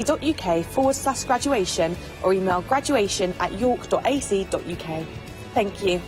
york.ac.uk/graduation or email graduation@york.ac.uk. Thank you.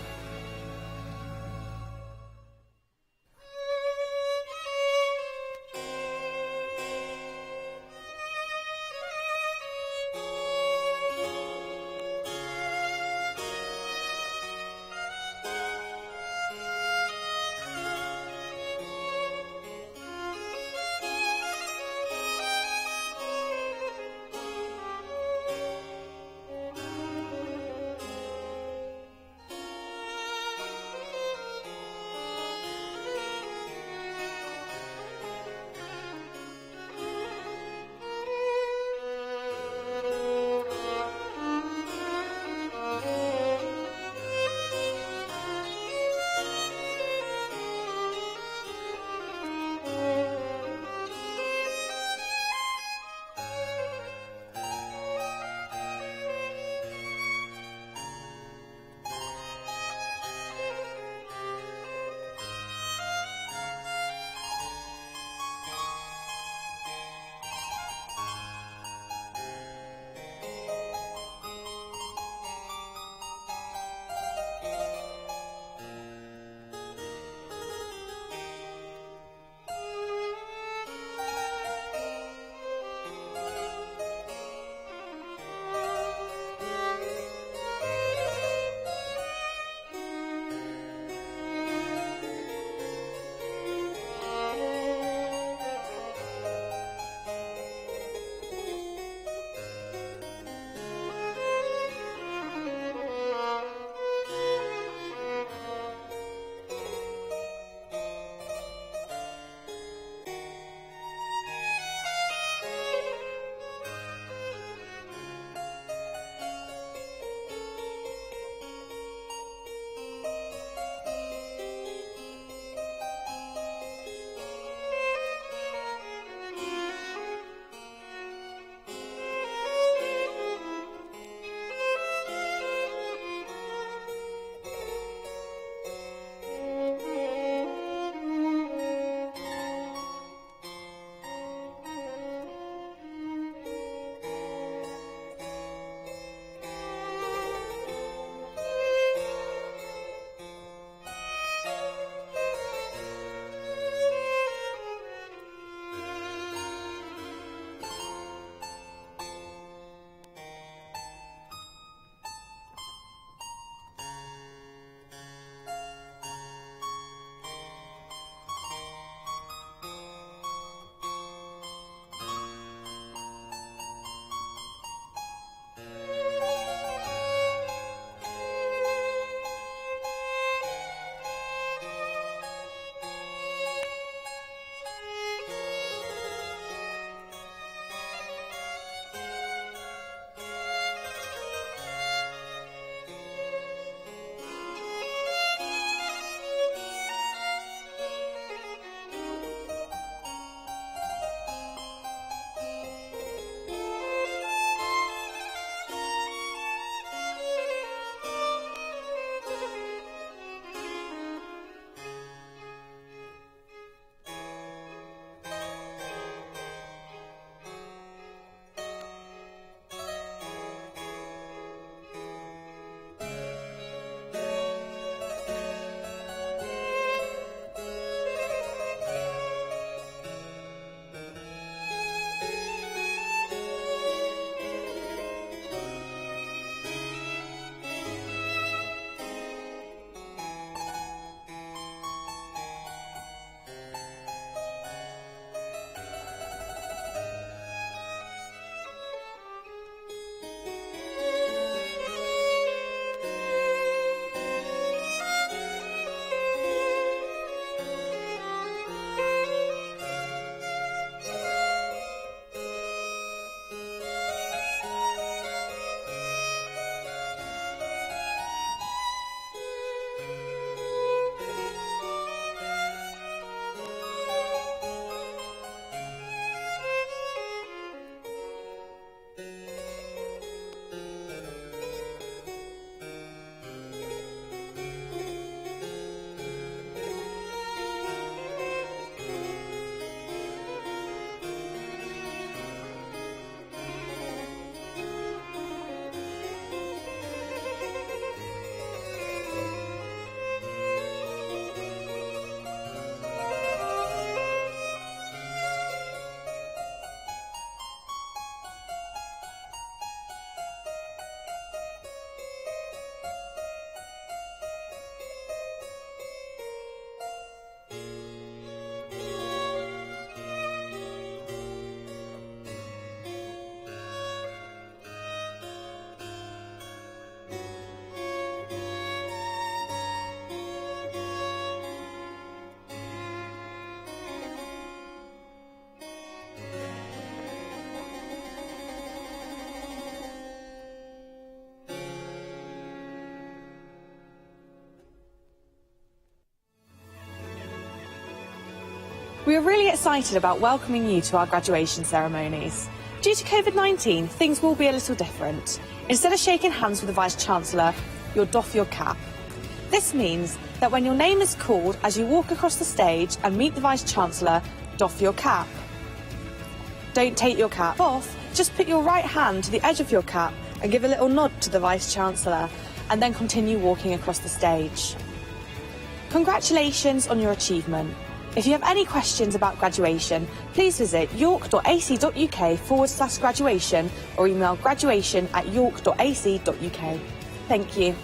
We are really excited about welcoming you to our graduation ceremonies. Due to COVID-19, things will be a little different. Instead of shaking hands with the Vice-Chancellor, you'll doff your cap. This means that when your name is called as you walk across the stage and meet the Vice-Chancellor, doff your cap. Don't take your cap off, just put your right hand to the edge of your cap and give a little nod to the Vice-Chancellor, and then continue walking across the stage. Congratulations on your achievement. If you have any questions about graduation, please visit york.ac.uk/graduation or email graduation@york.ac.uk. Thank you.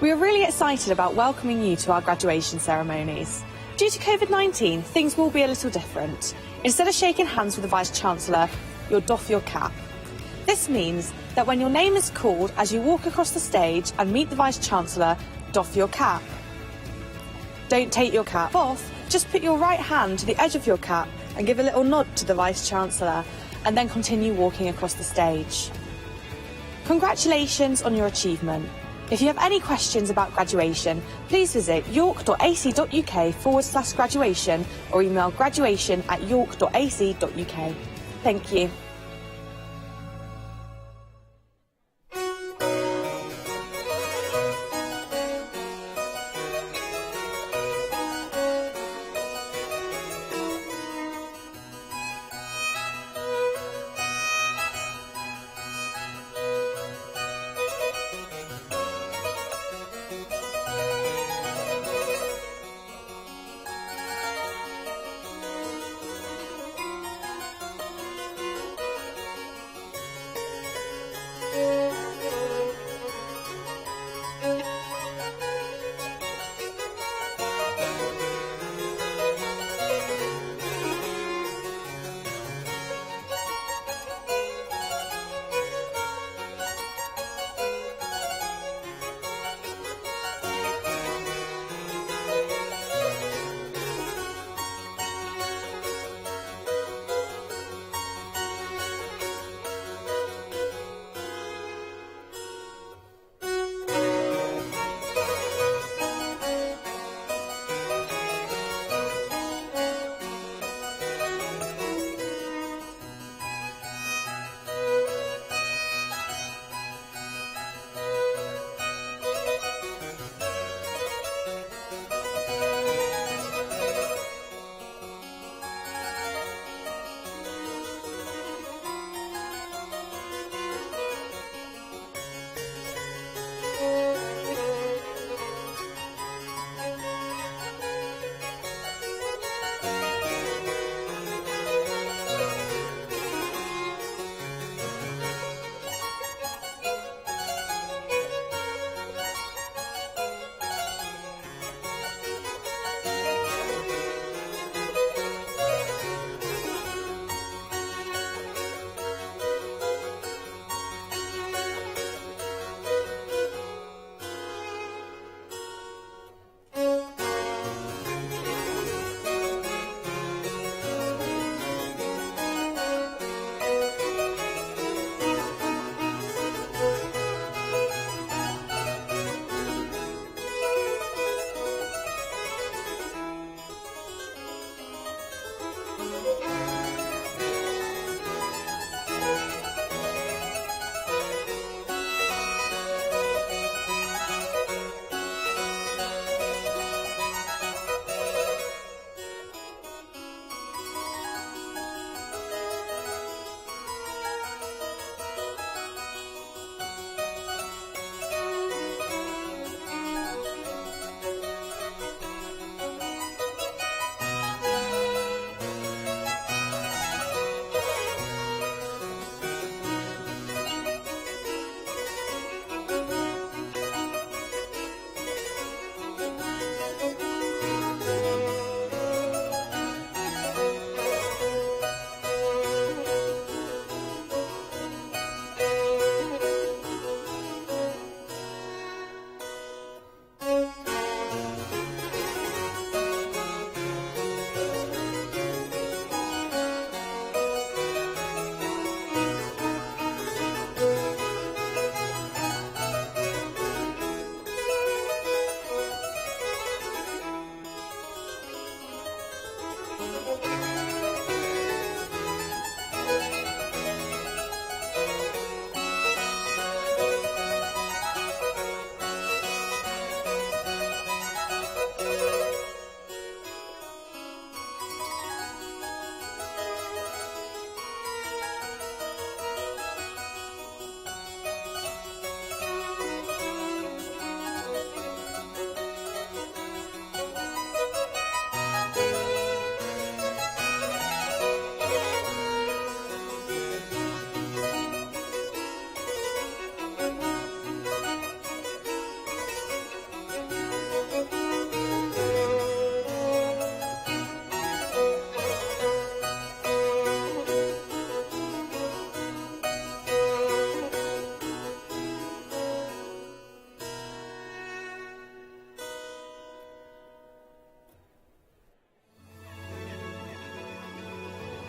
We are really excited about welcoming you to our graduation ceremonies. Due to COVID-19, things will be a little different. Instead of shaking hands with the Vice-Chancellor, you'll doff your cap. This means that when your name is called as you walk across the stage and meet the Vice-Chancellor, doff your cap. Don't take your cap off, just put your right hand to the edge of your cap and give a little nod to the Vice-Chancellor, and then continue walking across the stage. Congratulations on your achievement. If you have any questions about graduation, please visit york.ac.uk/graduation or email graduation@york.ac.uk. Thank you.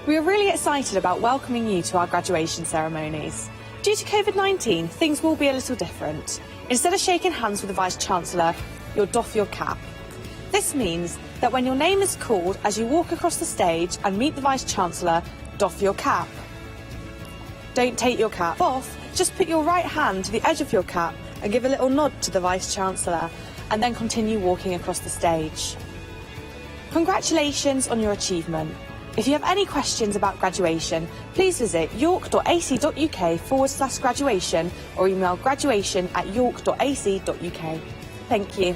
We are really excited about welcoming you to our graduation ceremonies. Due to COVID-19, things will be a little different. Instead of shaking hands with the Vice-Chancellor, you'll doff your cap. This means that when your name is called as you walk across the stage and meet the Vice-Chancellor, doff your cap. Don't take your cap off, just put your right hand to the edge of your cap and give a little nod to the Vice-Chancellor, and then continue walking across the stage. Congratulations on your achievement. If you have any questions about graduation, please visit york.ac.uk/graduation or email graduation@york.ac.uk. Thank you.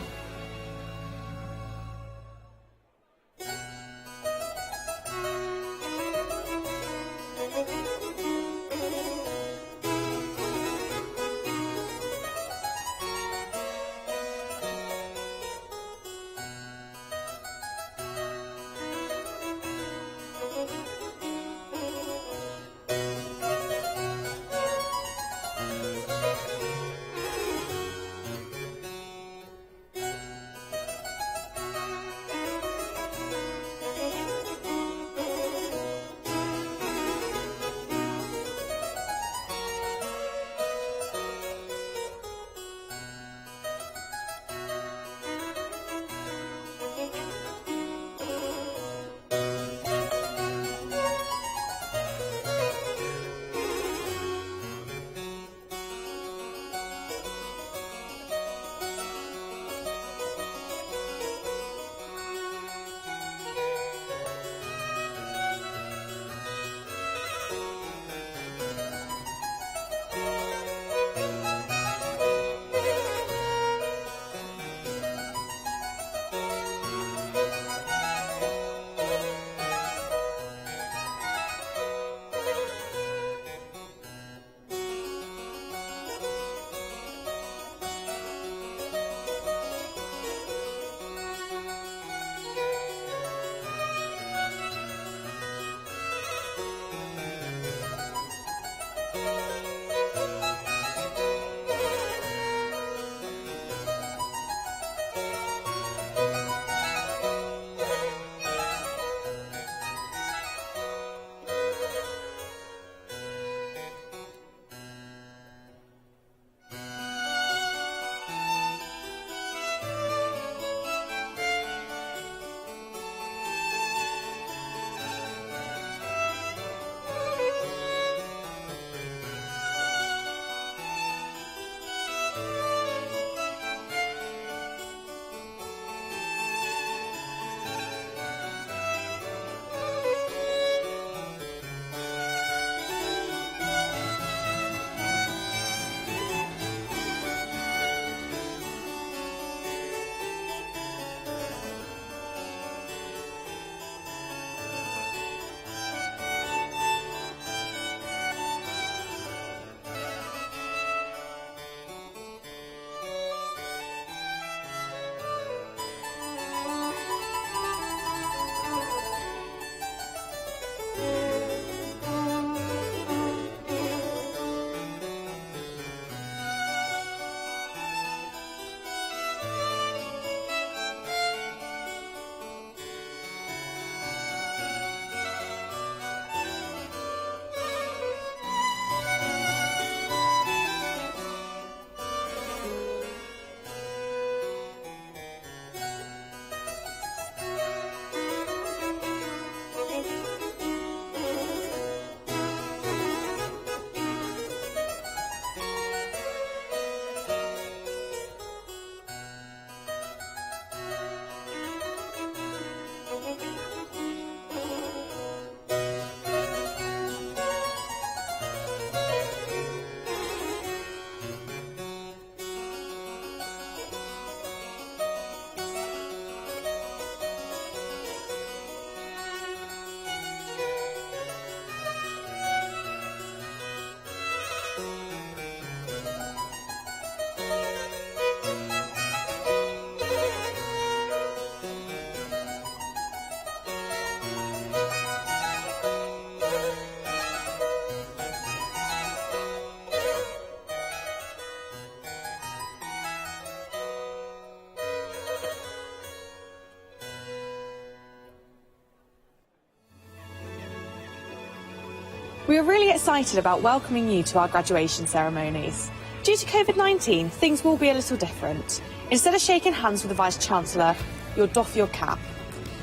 We are really excited about welcoming you to our graduation ceremonies. Due to COVID-19, things will be a little different. Instead of shaking hands with the Vice-Chancellor, you'll doff your cap.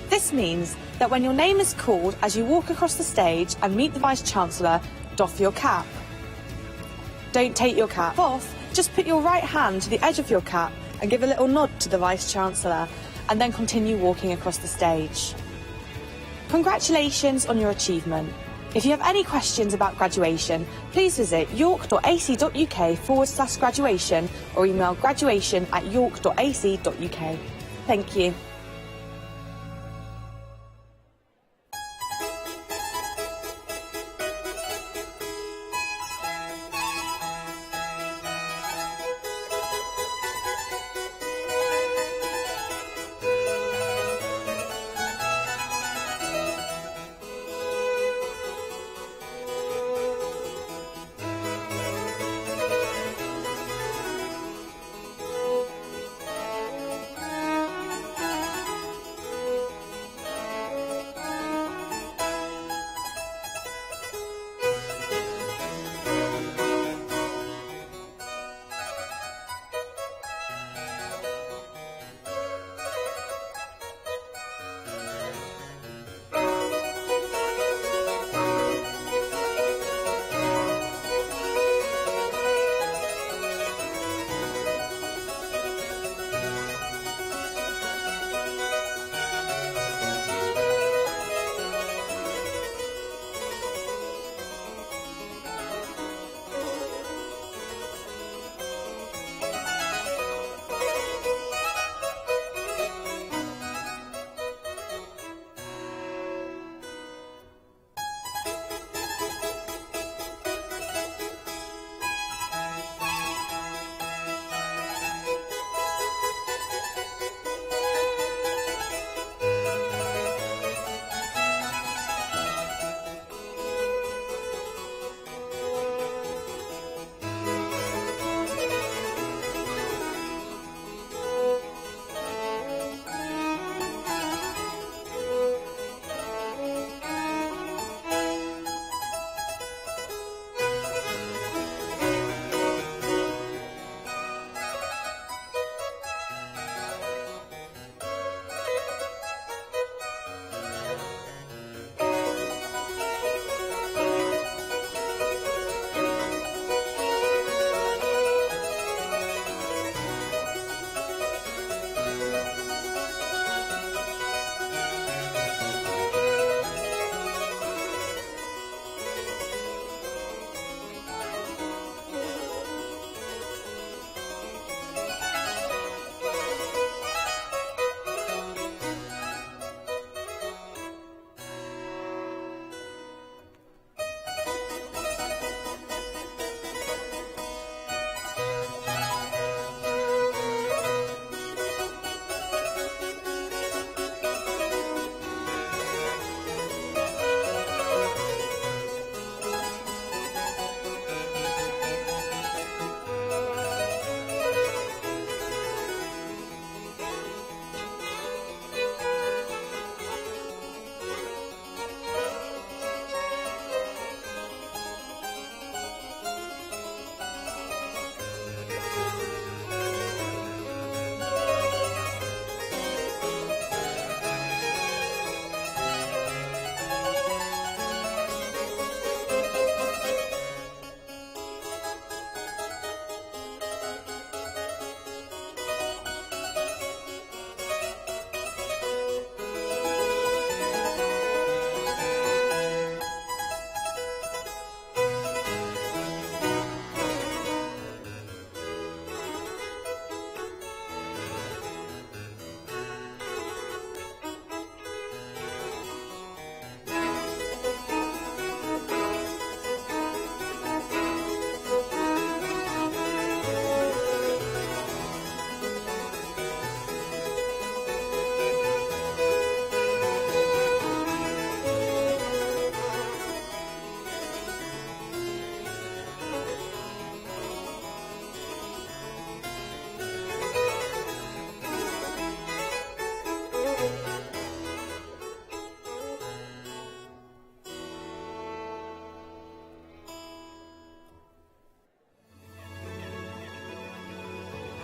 This means that when your name is called as you walk across the stage and meet the Vice-Chancellor, doff your cap. Don't take your cap off, just put your right hand to the edge of your cap and give a little nod to the Vice-Chancellor, and then continue walking across the stage. Congratulations on your achievement. If you have any questions about graduation, please visit york.ac.uk/graduation or email graduation@york.ac.uk. Thank you.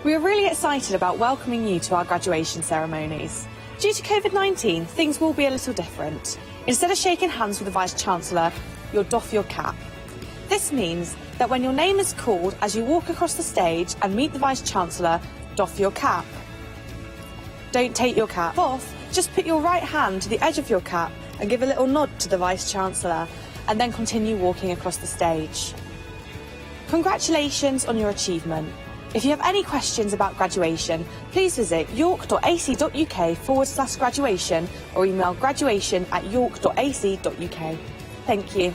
We are really excited about welcoming you to our graduation ceremonies. Due to COVID-19, things will be a little different. Instead of shaking hands with the Vice-Chancellor, you'll doff your cap. This means that when your name is called as you walk across the stage and meet the Vice-Chancellor, doff your cap. Don't take your cap off, just put your right hand to the edge of your cap and give a little nod to the Vice-Chancellor, and then continue walking across the stage. Congratulations on your achievement. If you have any questions about graduation, please visit york.ac.uk/graduation or email graduation@york.ac.uk. Thank you.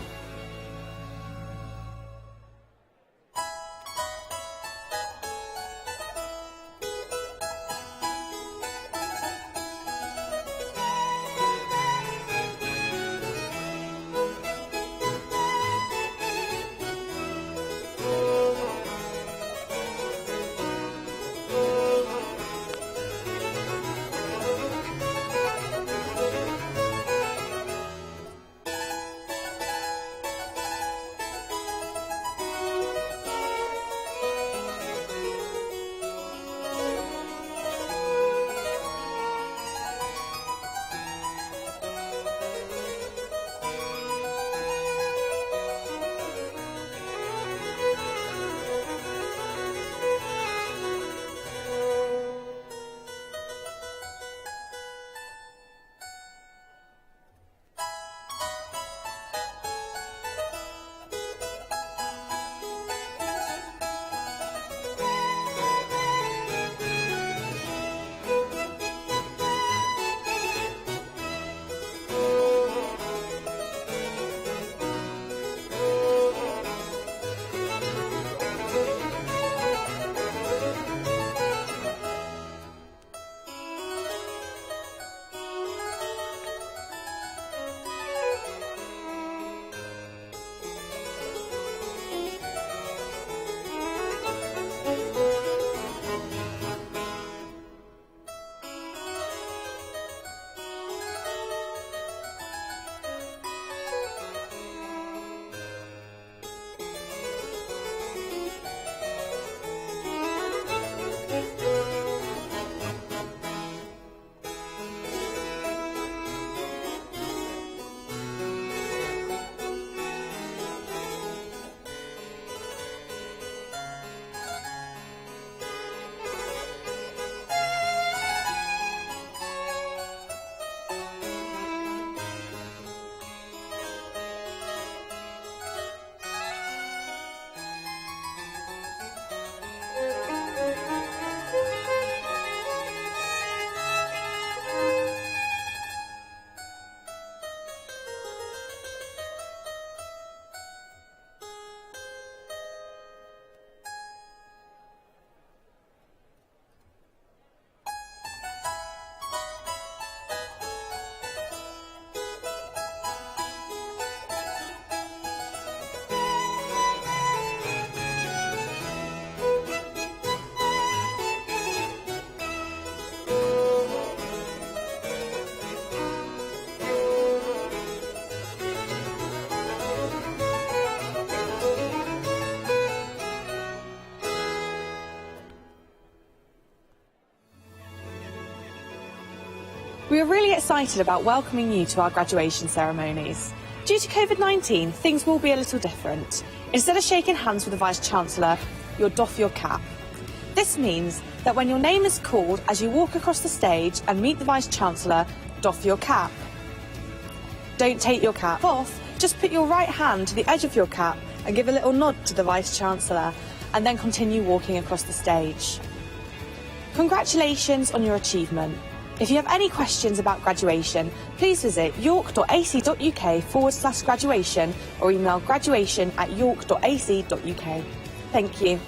We are really excited about welcoming you to our graduation ceremonies. Due to COVID-19, things will be a little different. Instead of shaking hands with the Vice-Chancellor, you'll doff your cap. This means that when your name is called as you walk across the stage and meet the Vice-Chancellor, doff your cap. Don't take your cap off, just put your right hand to the edge of your cap and give a little nod to the Vice-Chancellor, and then continue walking across the stage. Congratulations on your achievement. If you have any questions about graduation, please visit york.ac.uk/graduation or email graduation@york.ac.uk. Thank you.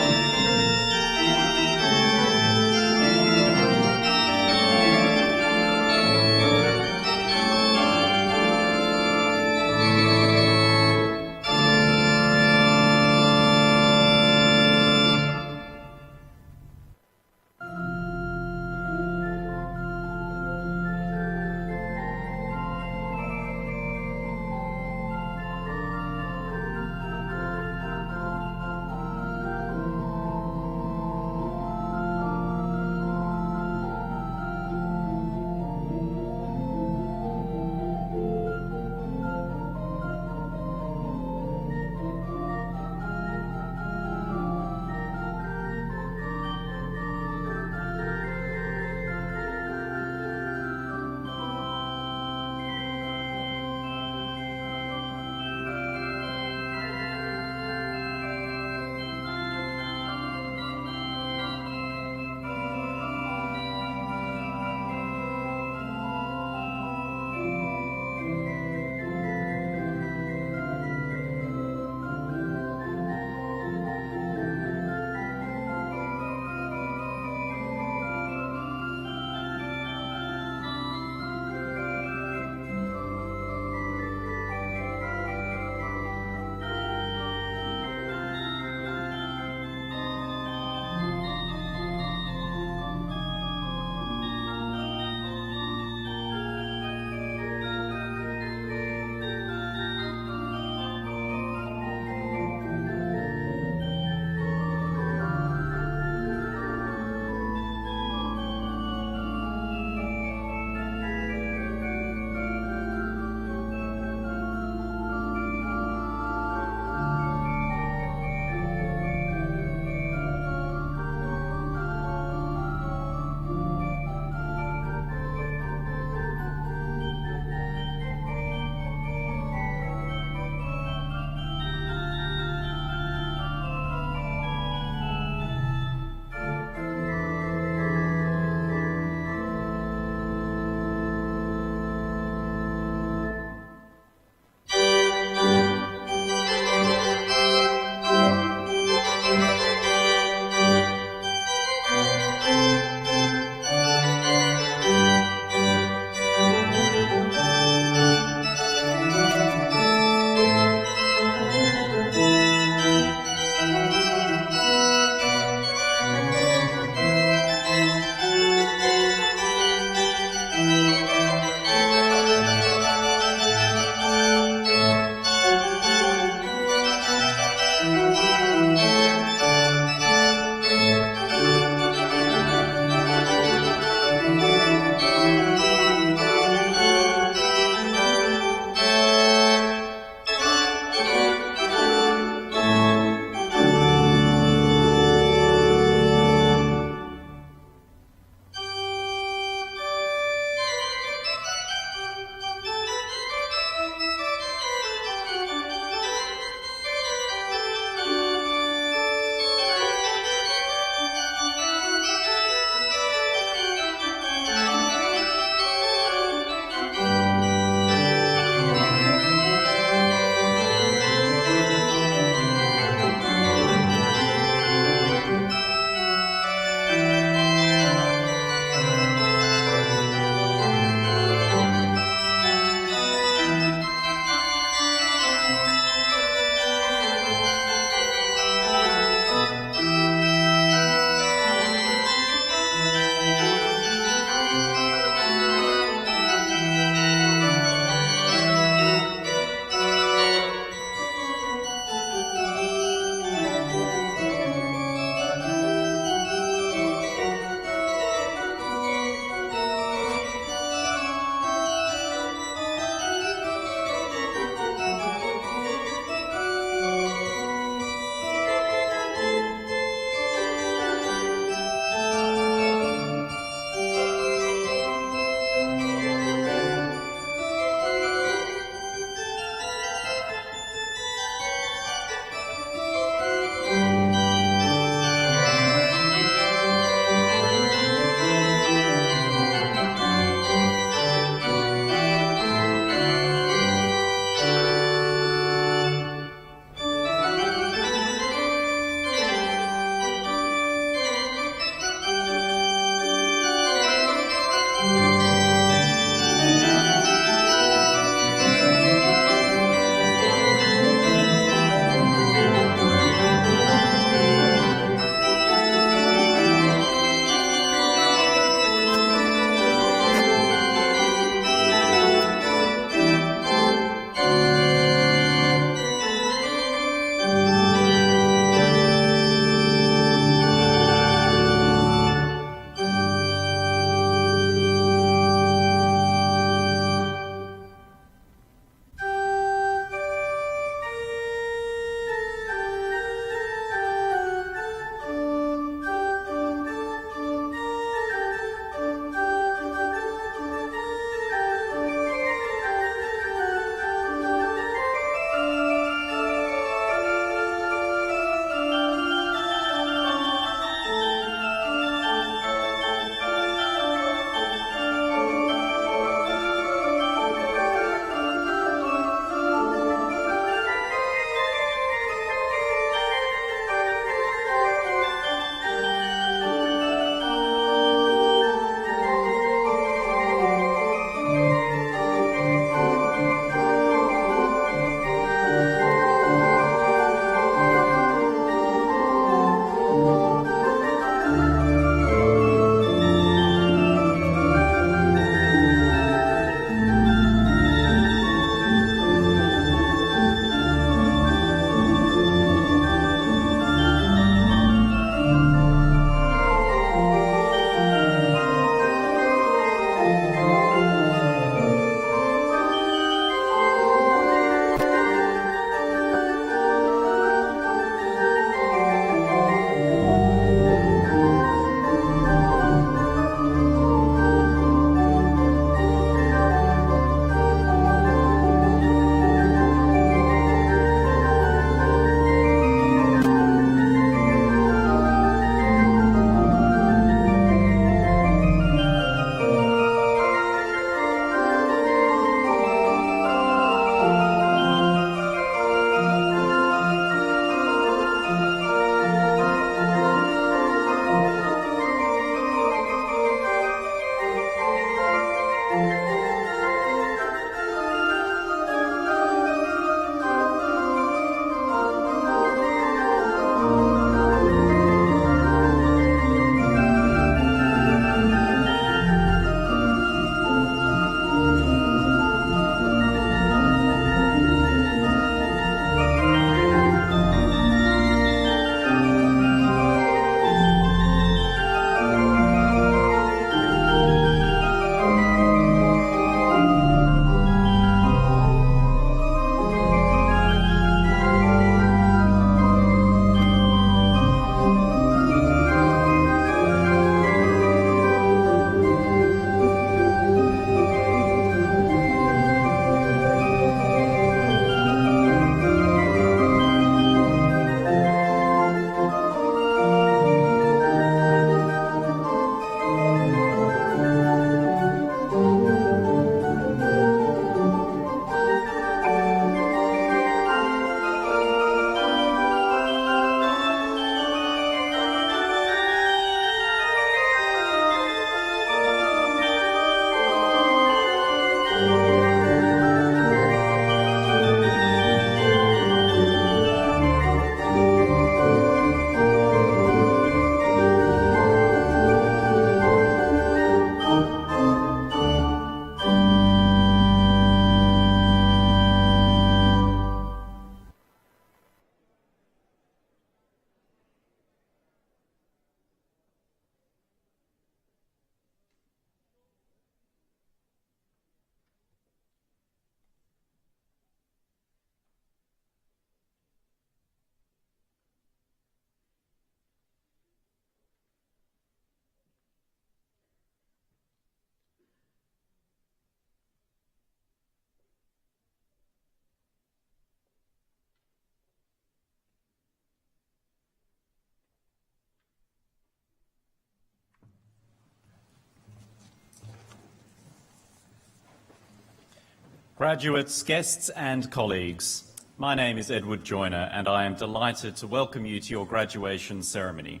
Graduates, guests and colleagues, my name is Edward Joyner and I am delighted to welcome you to your graduation ceremony.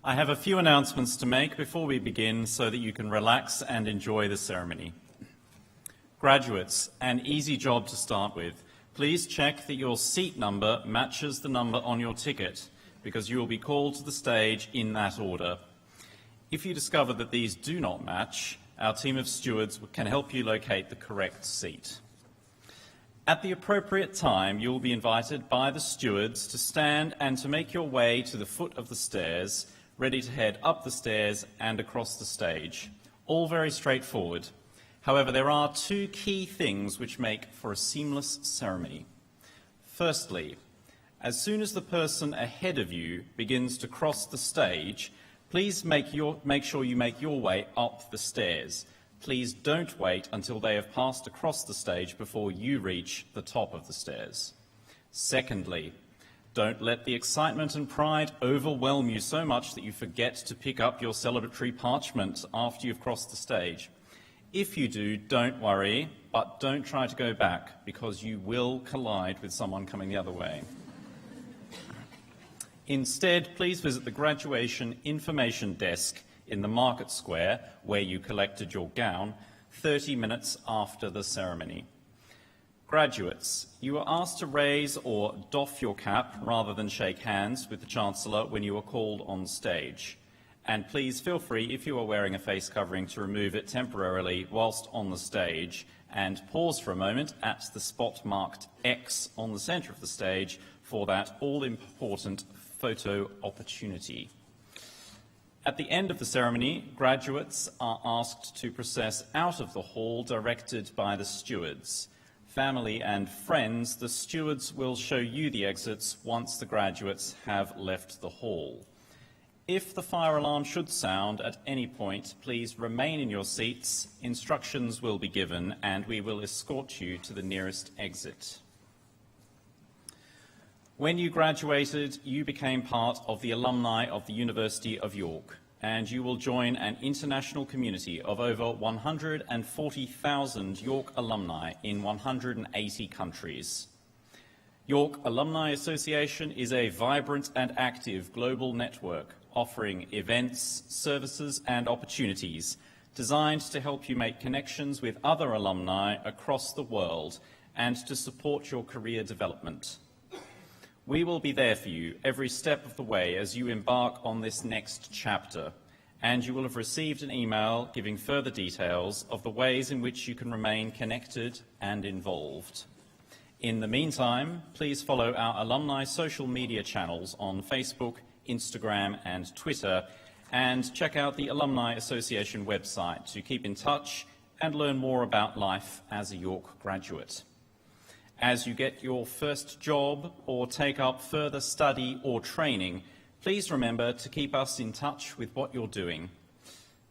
I have a few announcements to make before we begin so that you can relax and enjoy the ceremony. Graduates, an easy job to start with. Please check that your seat number matches the number on your ticket because you will be called to the stage in that order. If you discover that these do not match, our team of stewards can help you locate the correct seat. At the appropriate time, you will be invited by the stewards to stand and to make your way to the foot of the stairs, ready to head up the stairs and across the stage. All very straightforward. However, there are two key things which make for a seamless ceremony. Firstly, as soon as the person ahead of you begins to cross the stage, please make sure you make your way up the stairs. Please don't wait until they have passed across the stage before you reach the top of the stairs. Secondly, don't let the excitement and pride overwhelm you so much that you forget to pick up your celebratory parchment after you've crossed the stage. If you do, don't worry, but don't try to go back because you will collide with someone coming the other way. Instead, please visit the graduation information desk in the Market Square, where you collected your gown, 30 minutes after the ceremony. Graduates, you are asked to raise or doff your cap rather than shake hands with the Chancellor when you are called on stage. And please feel free, if you are wearing a face covering, to remove it temporarily whilst on the stage and pause for a moment at the spot marked X on the centre of the stage for that all-important photo opportunity. At the end of the ceremony, graduates are asked to process out of the hall directed by the stewards. Family and friends, the stewards will show you the exits once the graduates have left the hall. If the fire alarm should sound at any point, please remain in your seats. Instructions will be given and we will escort you to the nearest exit. When you graduated, you became part of the alumni of the University of York, and you will join an international community of over 140,000 York alumni in 180 countries. York Alumni Association is a vibrant and active global network offering events, services and opportunities designed to help you make connections with other alumni across the world and to support your career development. We will be there for you every step of the way as you embark on this next chapter, and you will have received an email giving further details of the ways in which you can remain connected and involved. In the meantime, please follow our alumni social media channels on Facebook, Instagram and Twitter, and check out the Alumni Association website to keep in touch and learn more about life as a York graduate. As you get your first job or take up further study or training, please remember to keep us in touch with what you're doing.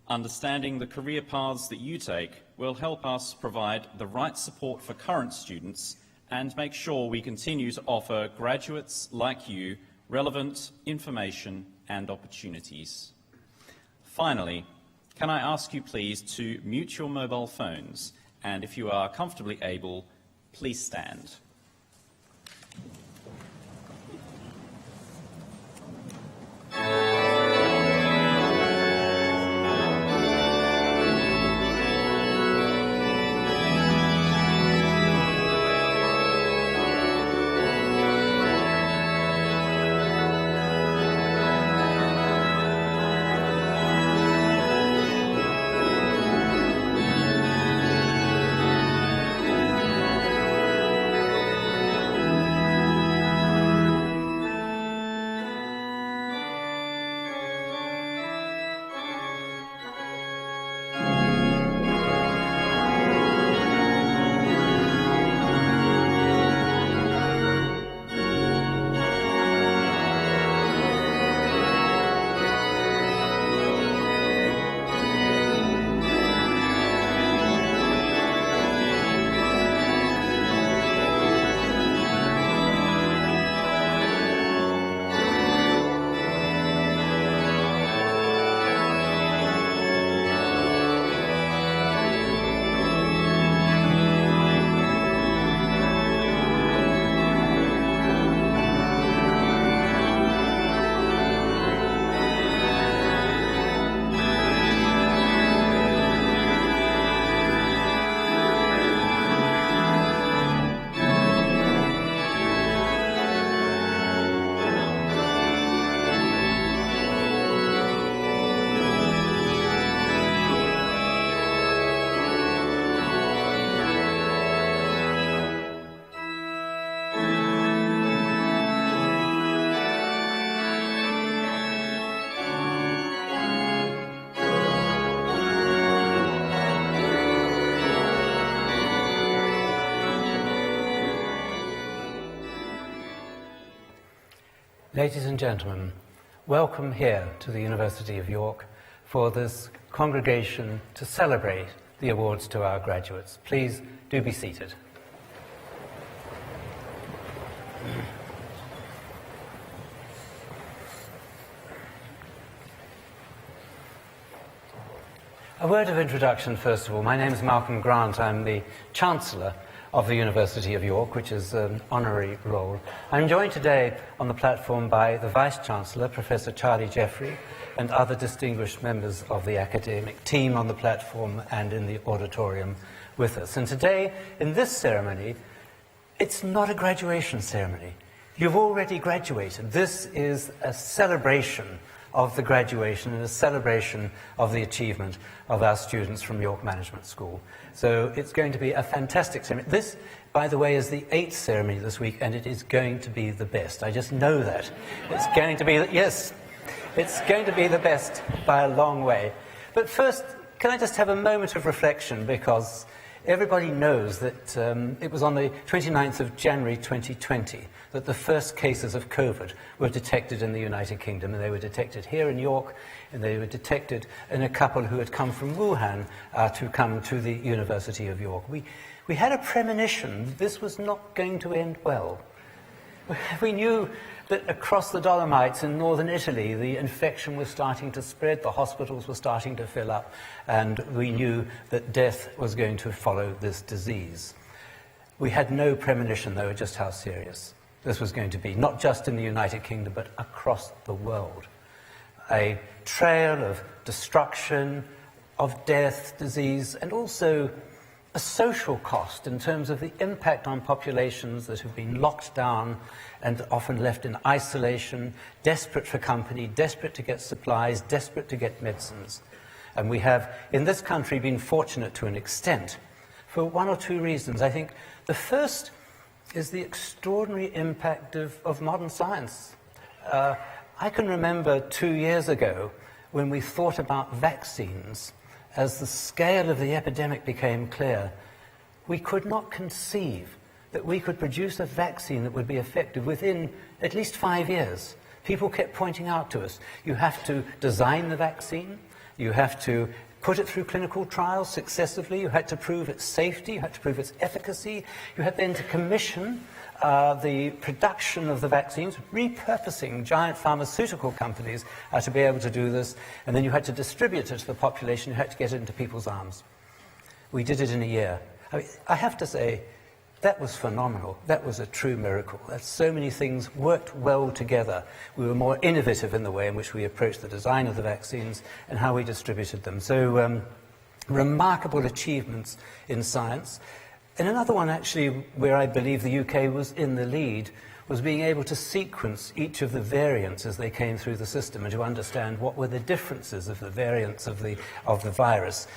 Understanding the career paths that you take will help us provide the right support for current students and make sure we continue to offer graduates like you relevant information and opportunities. Finally, can I ask you please to mute your mobile phones, and if you are comfortably able, please stand. Ladies and gentlemen, welcome here to the University of York for this congregation to celebrate the awards to our graduates. Please do be seated. A word of introduction, first of all. My name is Malcolm Grant. I'm the Chancellor of the University of York, which is an honorary role. I'm joined today on the platform by the Vice-Chancellor, Professor Charlie Jeffrey, and other distinguished members of the academic team on the platform and in the auditorium with us. And today, in this ceremony, it's not a graduation ceremony. You've already graduated. This is a celebration of the graduation and a celebration of the achievement of our students from York Management School. So it's going to be a fantastic ceremony. This, by the way, is the 8th ceremony this week, and it is going to be the best. I just know that. It's going to be, yes, it's going to be the best by a long way. But first, can I just have a moment of reflection, because everybody knows that it was on the 29th of January 2020 that the first cases of COVID were detected in the United Kingdom, and they were detected here in York, and they were detected in a couple who had come from Wuhan to come to the University of York. We had a premonition this was not going to end well. We knew that across the Dolomites in northern Italy, the infection was starting to spread, the hospitals were starting to fill up, and we knew that death was going to follow this disease. We had no premonition, though, just how serious this was going to be, not just in the United Kingdom, but across the world. A trail of destruction, of death, disease, and also a social cost in terms of the impact on populations that have been locked down and often left in isolation, desperate for company, desperate to get supplies, desperate to get medicines. And we have, in this country, been fortunate to an extent for one or two reasons. I think the first is the extraordinary impact of modern science. I can remember 2 years ago when we thought about vaccines. As the scale of the epidemic became clear, we could not conceive that we could produce a vaccine that would be effective within at least 5 years. People kept pointing out to us, you have to design the vaccine, you have to put it through clinical trials successively, you had to prove its safety, you had to prove its efficacy, you had then to commission the production of the vaccines, repurposing giant pharmaceutical companies to be able to do this, and then you had to distribute it to the population, you had to get it into people's arms. We did it in a year. I have to say, that was phenomenal. That was a true miracle. That so many things worked well together. We were more innovative in the way in which we approached the design of the vaccines and how we distributed them. So remarkable achievements in science. And another one, actually, where I believe the UK was in the lead, was being able to sequence each of the variants as they came through the system and to understand what were the differences of the variants of the virus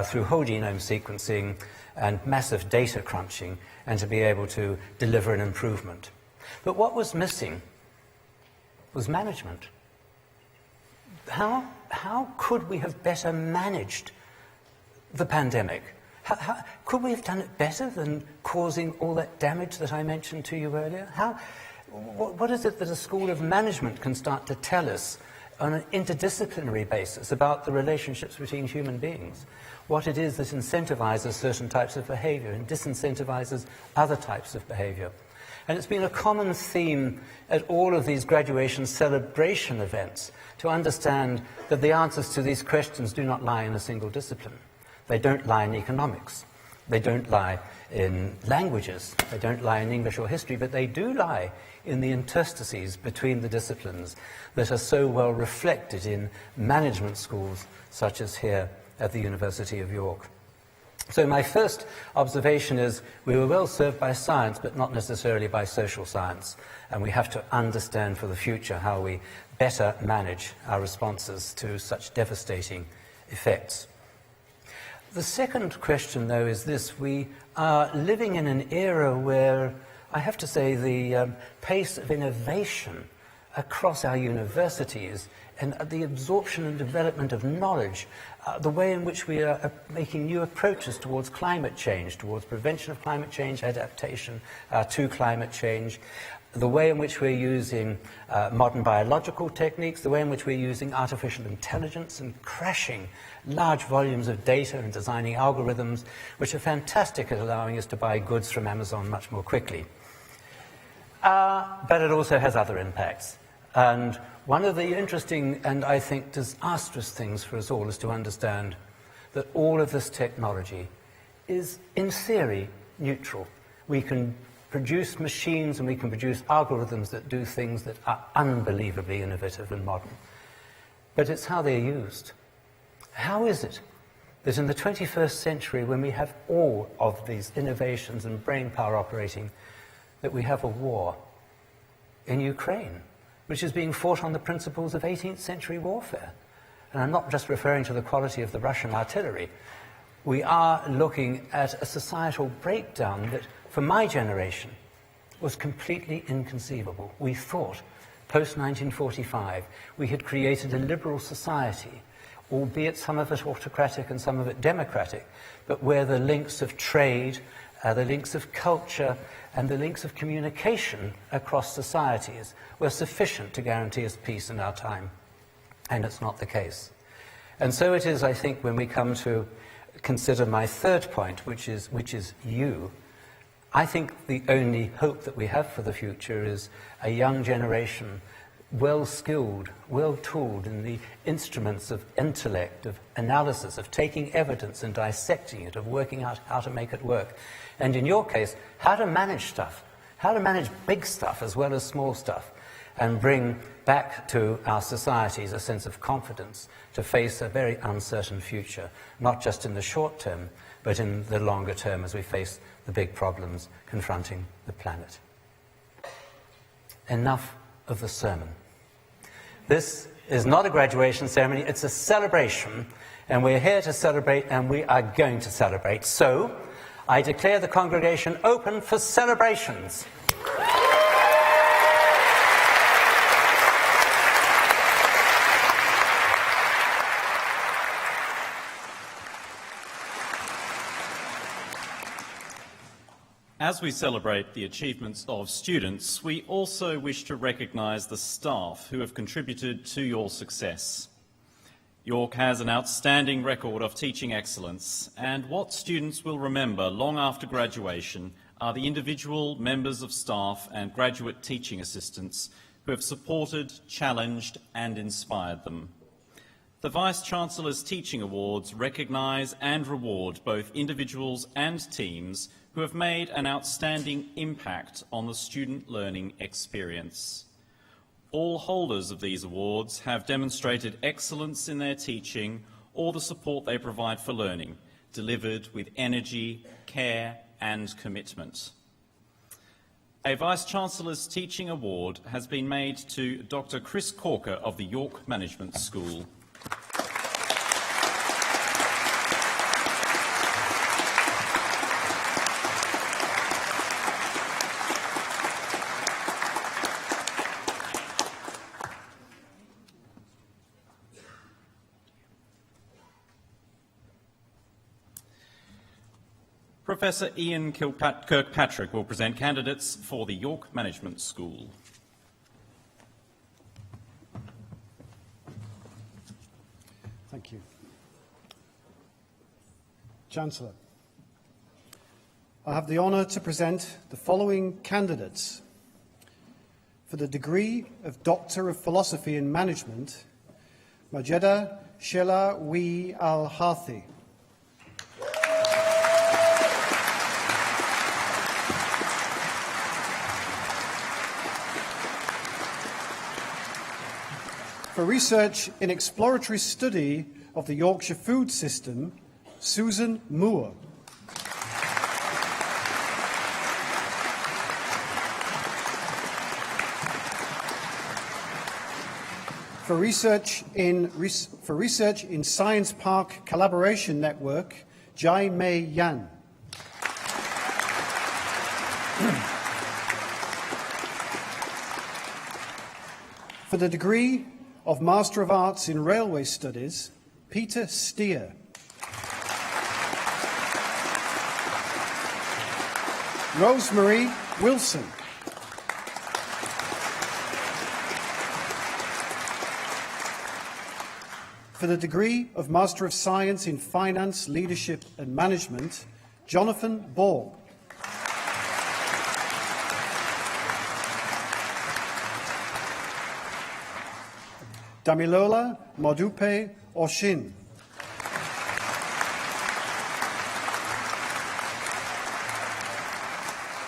through whole genome sequencing and massive data crunching, and to be able to deliver an improvement. But what was missing was management. How could we have better managed the pandemic? Could we have done it better than causing all that damage that I mentioned to you earlier? What is it that a school of management can start to tell us on an interdisciplinary basis about the relationships between human beings? What it is that incentivizes certain types of behavior and disincentivizes other types of behavior. And it's been a common theme at all of these graduation celebration events to understand that the answers to these questions do not lie in a single discipline. They don't lie in economics. They don't lie in languages. They don't lie in English or history, but they do lie in the interstices between the disciplines that are so well reflected in management schools such as here at the University of York. So my first observation is we were well served by science, but not necessarily by social science. And we have to understand for the future how we better manage our responses to such devastating effects. The second question, though, is this. We are living in an era where, I have to say, the pace of innovation across our universities and the absorption and development of knowledge, the way in which we are making new approaches towards climate change, towards prevention of climate change, adaptation to climate change, the way in which we're using modern biological techniques, the way in which we're using artificial intelligence and crashing large volumes of data and designing algorithms which are fantastic at allowing us to buy goods from Amazon much more quickly. But it also has other impacts. And one of the interesting and I think disastrous things for us all is to understand that all of this technology is, in theory, neutral. We can produce machines and we can produce algorithms that do things that are unbelievably innovative and modern. But it's how they're used. How is it that in the 21st century, when we have all of these innovations and brain power operating, that we have a war in Ukraine, which is being fought on the principles of 18th century warfare? And I'm not just referring to the quality of the Russian artillery. We are looking at a societal breakdown that, for my generation, was completely inconceivable. We thought, post-1945, we had created a liberal society, albeit some of it autocratic and some of it democratic, but where the links of trade, the links of culture, and the links of communication across societies were sufficient to guarantee us peace in our time. And it's not the case. And so it is, I think, when we come to consider my third point, which is you. I think the only hope that we have for the future is a young generation, well-skilled, well-tooled in the instruments of intellect, of analysis, of taking evidence and dissecting it, of working out how to make it work. And in your case, how to manage stuff, how to manage big stuff as well as small stuff, and bring back to our societies a sense of confidence to face a very uncertain future, not just in the short term, but in the longer term as we face the big problems confronting the planet. Enough of the sermon. This is not a graduation ceremony, it's a celebration, and we're here to celebrate, and we are going to celebrate. So, I declare the congregation open for celebrations. As we celebrate the achievements of students, we also wish to recognise the staff who have contributed to your success. York has an outstanding record of teaching excellence, and what students will remember long after graduation are the individual members of staff and graduate teaching assistants who have supported, challenged and inspired them. The Vice-Chancellor's Teaching Awards recognise and reward both individuals and teams who have made an outstanding impact on the student learning experience. All holders of these awards have demonstrated excellence in their teaching or the support they provide for learning, delivered with energy, care and commitment. A Vice-Chancellor's Teaching Award has been made to Dr. Chris Corker of the York Management School. Professor Ian Kirkpatrick will present candidates for the York Management School. Thank you. Chancellor, I have the honour to present the following candidates for the degree of Doctor of Philosophy in Management, Majeda Shela Wi Al-Hathi. For research in exploratory study of the Yorkshire food system, Susan Moore. For research in Science Park Collaboration Network, Jai Mei Yan. For the degree of Master of Arts in Railway Studies, Peter Steer. Rosemary Wilson. For the degree of Master of Science in Finance, Leadership and Management, Jonathan Ball. Damilola Modupe Oshin.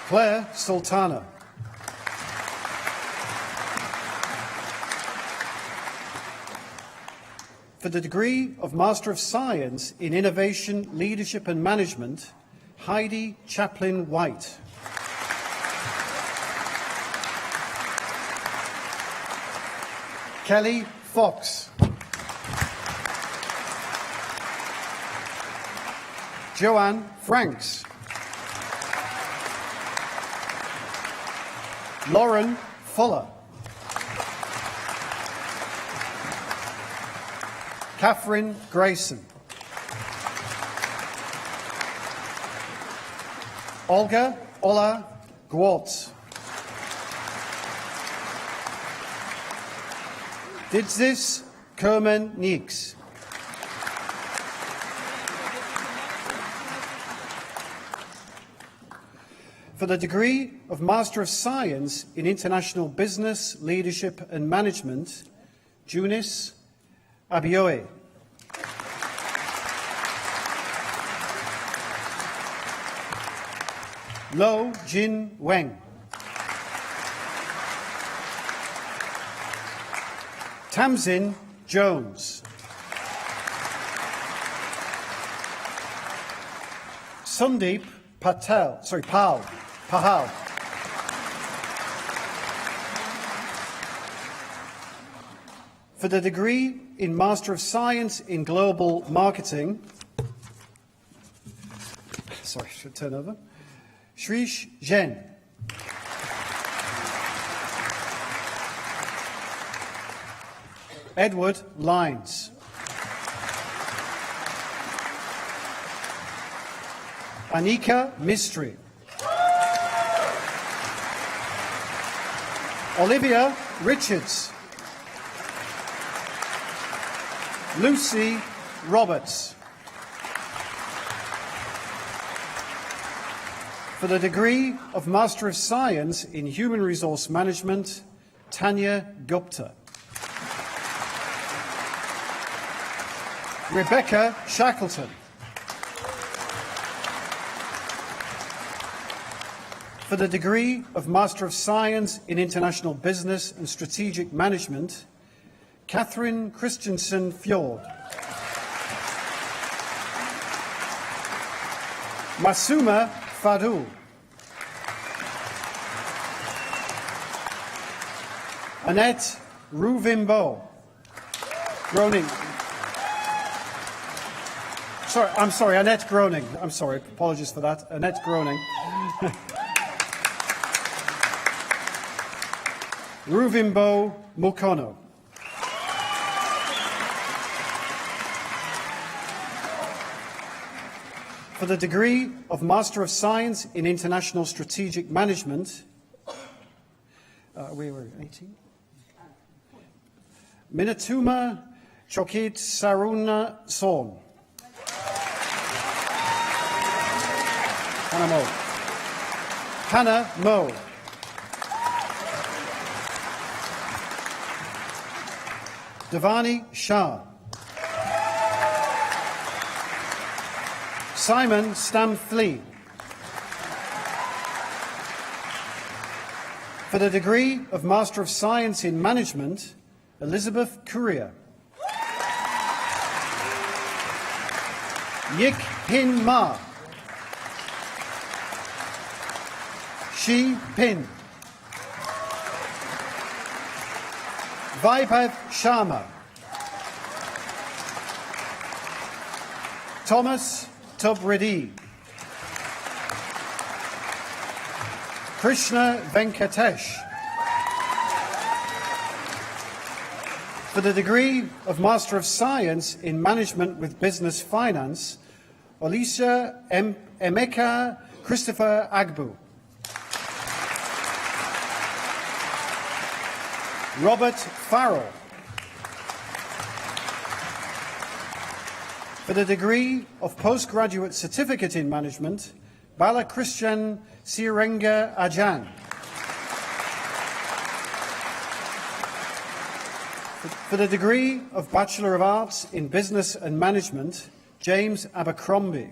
Claire Sultana. For the degree of Master of Science in Innovation, Leadership and Management, Heidi Chaplin White. Kelly Fox. Joanne Franks. Lauren Fuller. Catherine Grayson. Olga Ola Gwartz. Didzis Kerman Neeks. For the degree of Master of Science in International Business, Leadership and Management, Junis Abioe. Lo Jin Weng. Tamsin Jones. Sundeep Pahal. For the degree in Master of Science in Global Marketing, should turn over, Shrish Jen. Edward Lines. Anika Mistry. Olivia Richards. Lucy Roberts. For the degree of Master of Science in Human Resource Management, Tanya Gupta. Rebecca Shackleton. For the degree of Master of Science in International Business and Strategic Management, Catherine Christensen Fjord. Masuma Fadul. Annette Ruvimbo. Groning. Annette Groning. I'm sorry, apologies for that. Annette Groning. Ruvimbo Mukono. For the degree of Master of Science in International Strategic Management, we were 18. Minatuma Chokit Saruna Son. Hannah Mo. Devani Shah. Simon Stamfleet. For the degree of Master of Science in Management, Elizabeth Courier. Yik Hin Ma. Shi Pin. Vaibhav Sharma. Thomas Tubreddy. Krishna Venkatesh. For the degree of Master of Science in Management with Business Finance, Alicia Emeka Christopher Agbu. Robert Farrell. For the degree of Postgraduate Certificate in Management, Bala Christian Sirenga Ajan. For the degree of Bachelor of Arts in Business and Management, James Abercrombie.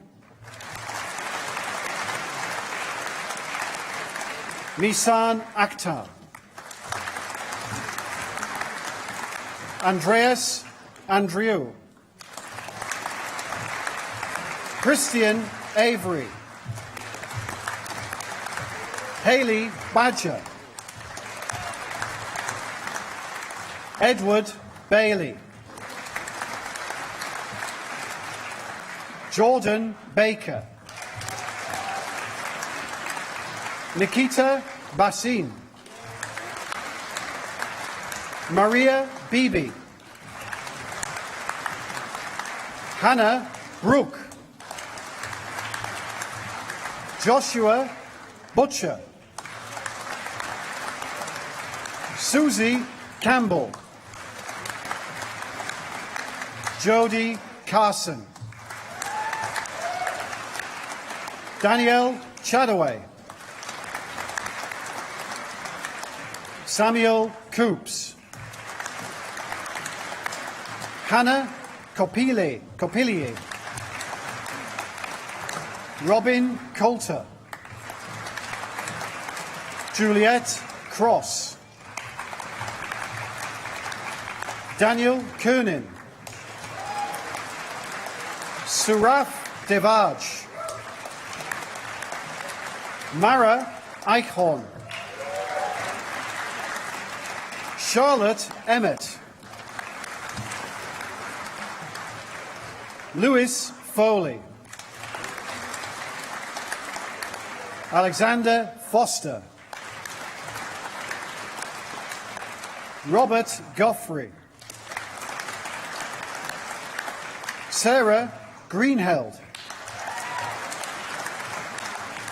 Misan Akhtar. Andreas Andrieu. Christian Avery. Hayley Badger. Edward Bailey. Jordan Baker. Nikita Basin. Maria Beebe. Hannah Brooke. Joshua Butcher. Susie Campbell. Jody Carson. Danielle Chadaway. Samuel Coops. Hannah Copillier. Robin Coulter. Juliette Cross. Daniel Kernin. Suraf Devaj. Mara Eichhorn. Charlotte Emmett. Lewis Foley. Alexander Foster. Robert Goffrey. Sarah Greenheld.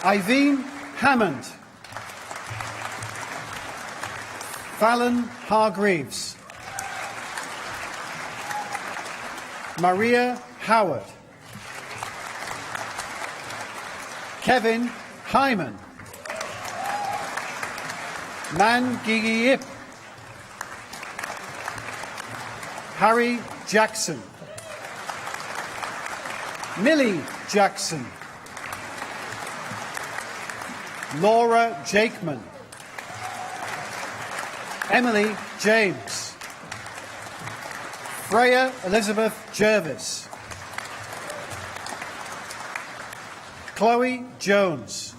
Iveen Hammond. Fallon Hargreaves. Maria Howard. Kevin Hyman. Man Gigi Yip. Harry Jackson. Millie Jackson. Laura Jakeman. Emily James. Freya Elizabeth Jervis. Chloe Jones.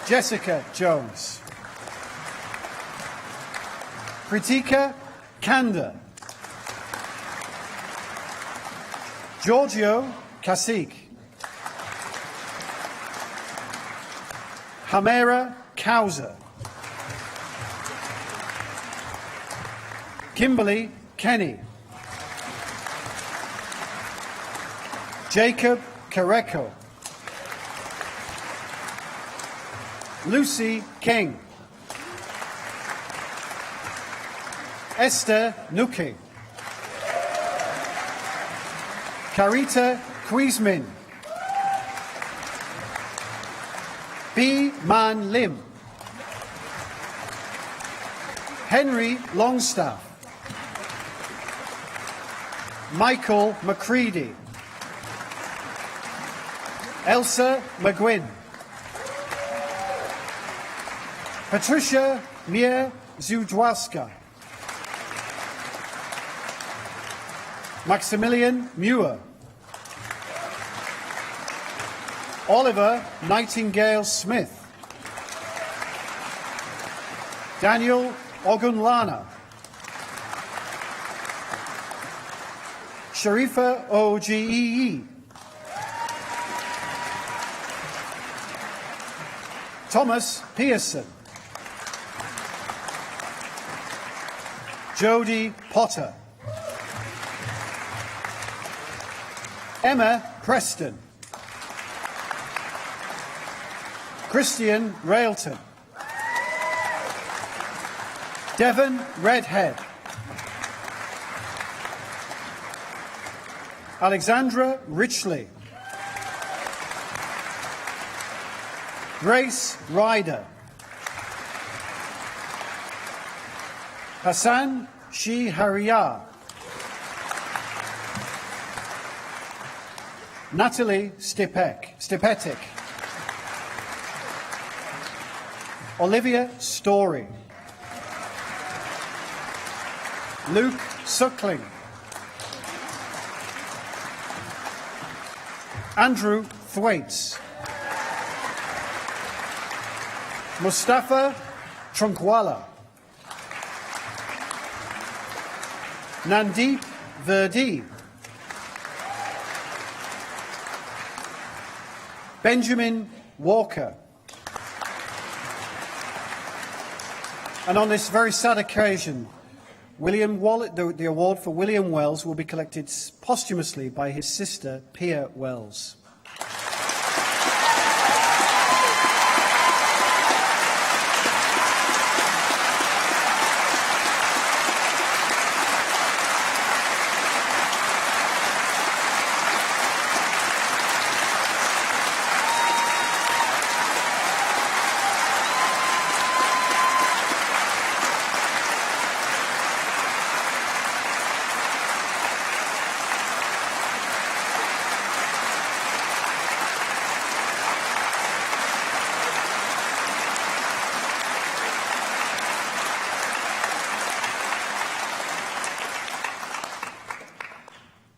Jessica Jones. Kritika Kanda. Giorgio Kasik. Hamera Kauser. Kimberly Kenny. Jacob Carreco. Lucy King. Esther Nuki. Carita Quizmin. B. Man Lim. Henry Longstaff. Michael McCready. Elsa McGuinn. Patricia Mier Zudwaska. Maximilian Muir. Oliver Nightingale Smith. Daniel Ogunlana. Sharifa Ogee. Thomas Pearson. Jodie Potter. Emma Preston. Christian Railton. Devon Redhead. Alexandra Richley. Grace Ryder. Hassan Shihariyar. Natalie Stepetic. Olivia Story. Luke Suckling. Andrew Thwaites. Mustafa Trunkwala. Nandeep Verdi. Benjamin Walker. And on this very sad occasion, the award for William Wells will be collected posthumously by his sister, Pia Wells.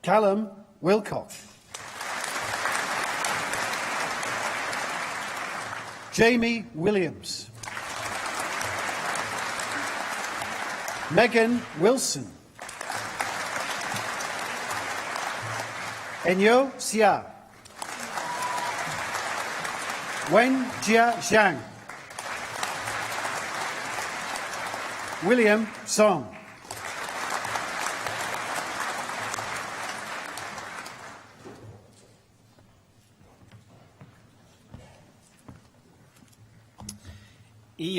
Callum Wilcock. Jamie Williams. Megan Wilson. Enyo Xia. Wen Jia Zhang. William Song.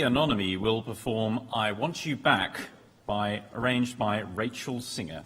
Anonymy will perform I Want You Back, arranged by Rachel Singer.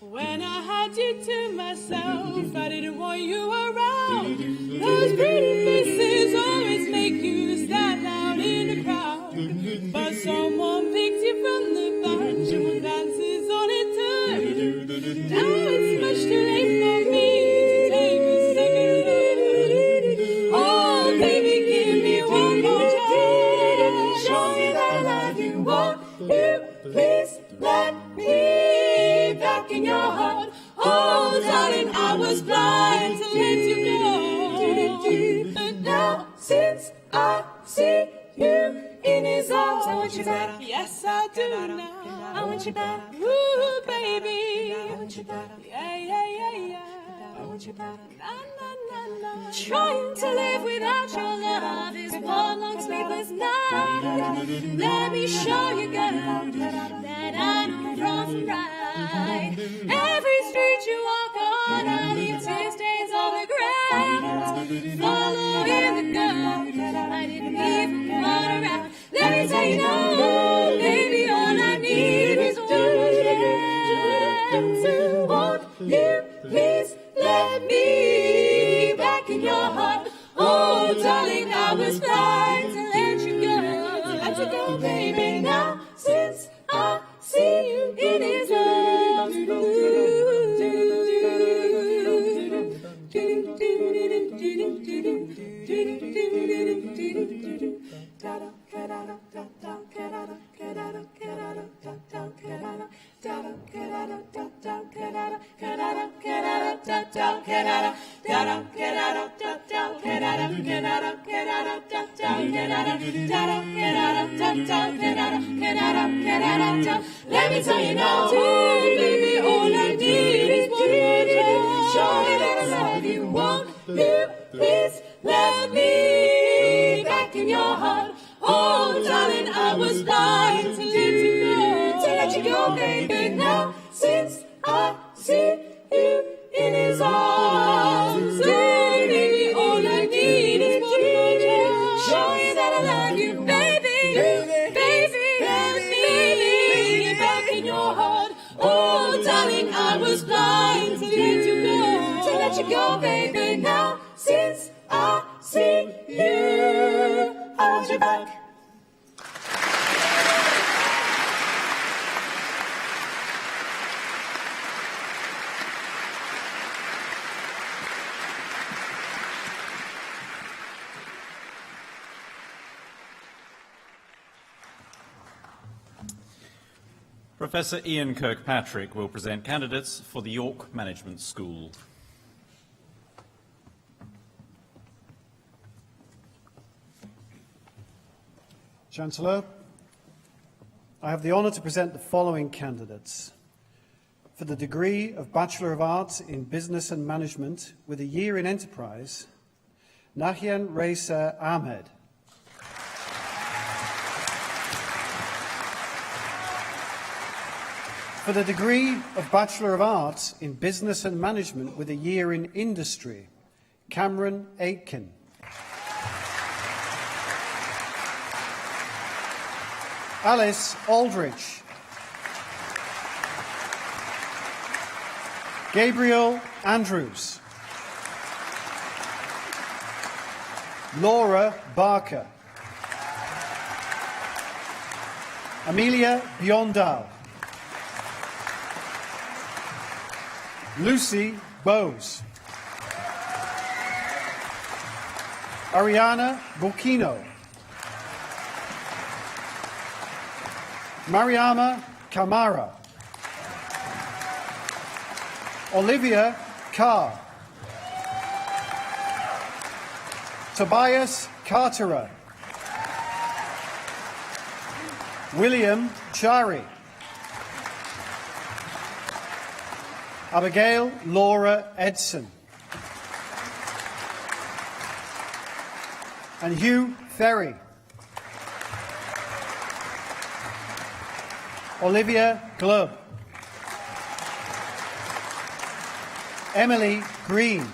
When I had you to myself, I didn't want you around. Those pretty faces always make you stand out in the crowd. But someone picked you from the bunch and dances on it too. Now it's much too late for me to take a second look. Oh, baby, give me one more chance. Show me that I love you. Won't you please let me back in your heart? Oh, darling, I was blind to let you go. But now, since I see you in his arms, I want you back. Yes, I do now. I want you back. Ooh, baby. I want you back. Yeah, yeah, yeah, yeah. I want you back. Na, na, na, na. Trying to live without your love is one long sleepless night. Let me show you, girl, that I know wrong from right. Every street you walk on, I leave tear stains on the ground. Following the girl, I didn't even run around. Let me tell you now, baby, all I need is one chance. Won't you please let me back in your heart? Oh, darling, I was blind to let you go. Let you go, baby, now since I see you in his arms. Let me tell you now, baby, all I need is one more chance. Show me that I love you. Won't you please let me back in your heart? Oh, darling, I was blind to let you go, baby. Now, since I see you in his arms, baby, all I need is one more chance. Show you that I love you, baby, baby, back in your heart. Oh, darling, I was blind to let you go, baby. Now, since I see you, I want you back. Professor Ian Kirkpatrick will present candidates for the York Management School. Chancellor, I have the honour to present the following candidates. For the degree of Bachelor of Arts in Business and Management with a year in Enterprise, Nahian Raisa Ahmed. For the degree of Bachelor of Arts in Business and Management with a year in Industry, Cameron Aitken. Alice Aldrich. Gabriel Andrews. Laura Barker. Amelia Biondal. Lucy Bowes. Ariana Bocchino. Mariama Kamara. Olivia Carr. Tobias Carteret. William Chari. Abigail Laura Edson. And Hugh Ferry. Olivia Glubb. Emily Green.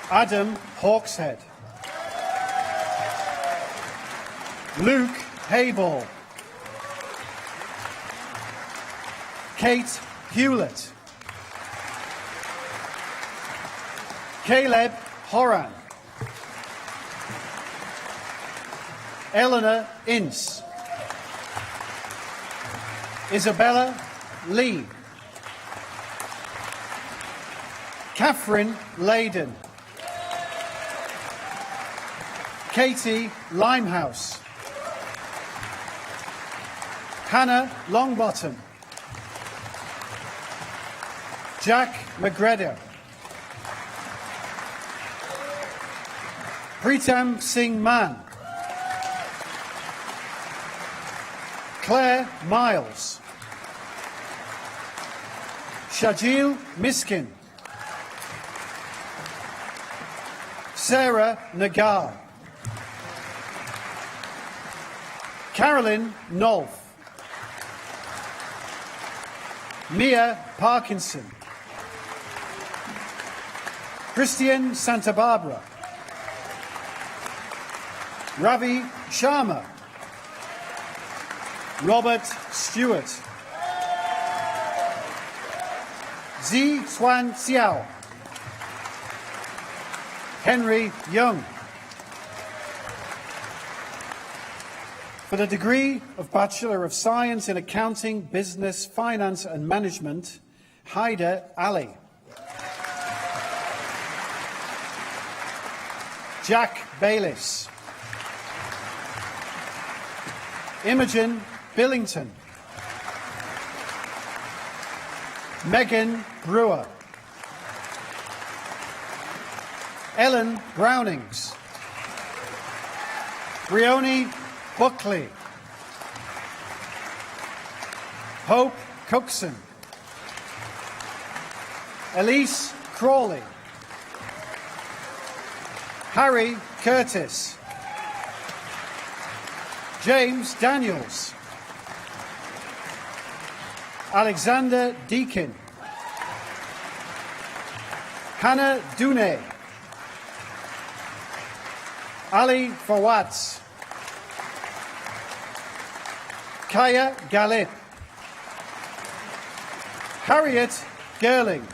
Adam Hawkshead. Luke Hayball. Kate Hewlett. Caleb Horan. Eleanor Ince. Isabella Lee. Catherine Layden. Katie Limehouse. Hannah Longbottom. Jack McGregor. Pritam Singh Mann. Claire Miles. Shajil Miskin. Sarah Nagar. Carolyn Nolf. Mia Parkinson. Christian Santa Barbara. Ravi Sharma. Robert Stewart. Zi Swan Xiao. Henry Young. For the degree of Bachelor of Science in Accounting, Business, Finance and Management, Haida Ali. Jack Bayliss. Imogen Billington. Megan Brewer. Ellen Brownings, Brioni Buckley, Hope Cookson, Elise Crawley, Harry Curtis, James Daniels, Alexander Deakin, Hannah Dune, Ali Fawaz, Kaya Galip, Harriet Gerling,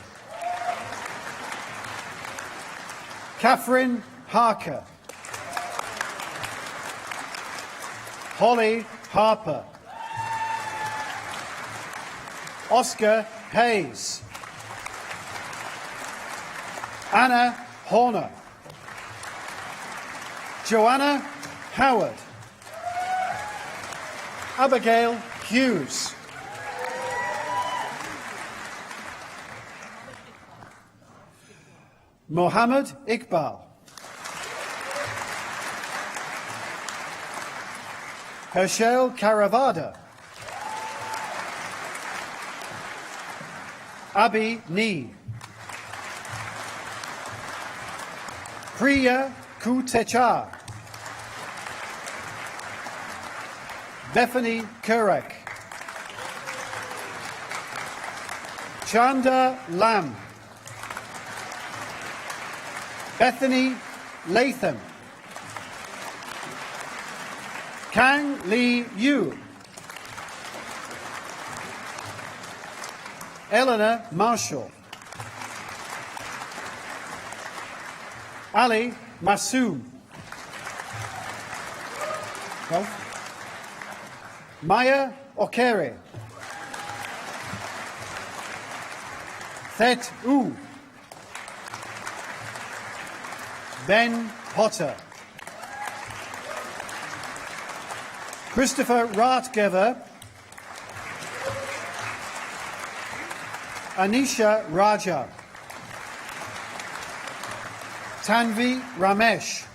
Catherine Harker, Holly Harper, Oscar Hayes, Anna Horner, Joanna Howard, Abigail Hughes, Mohammed Iqbal, Herschel Caravada, Abi Nee, Priya Kutecha, Bethany Kurek, Chanda Lam, Bethany Latham, Kang Lee Yu, Eleanor Marshall, Ali Masoom, Maya Okere, Thet U, Ben Potter, Christopher Ratgever, Anisha Raja, Tanvi Ramesh,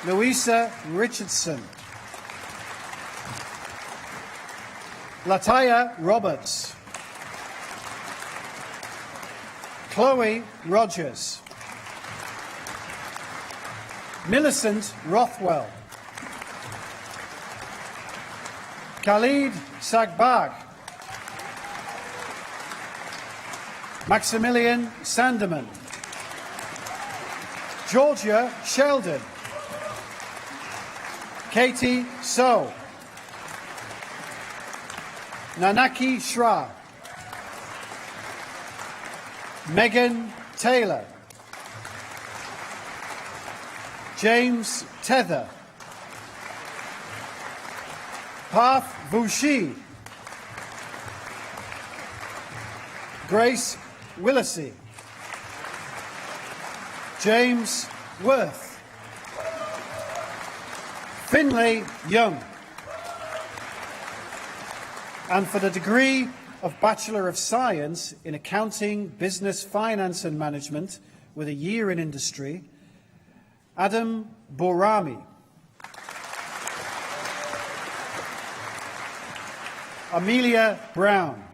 Louisa Richardson, Lataya Roberts, Chloe Rogers, Millicent Rothwell, Khalid Sagbag, Maximilian Sanderman, Georgia Sheldon, Katie So, Nanaki Shra, Megan Taylor, James Tether, Parth Vushi, Grace Willisey, James Worth, Finlay Young, and for the degree of Bachelor of Science in Accounting, Business, Finance and Management with a year in industry, Adam Borami, Amelia Brown,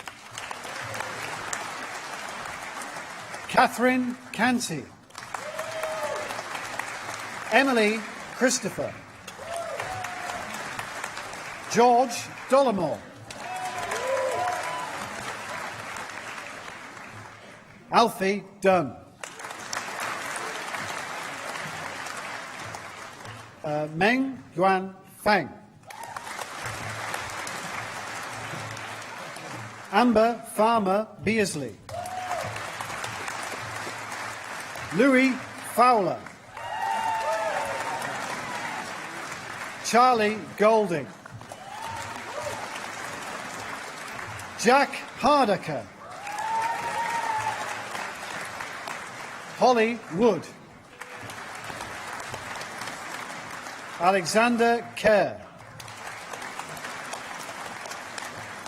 Catherine Canty, Emily Christopher, George Dollamore, Alfie Dunn, Meng Yuan Fang, Amber Farmer Beasley, Louis Fowler, Charlie Golding, Jack Hardaker, Holly Wood, Alexander Kerr,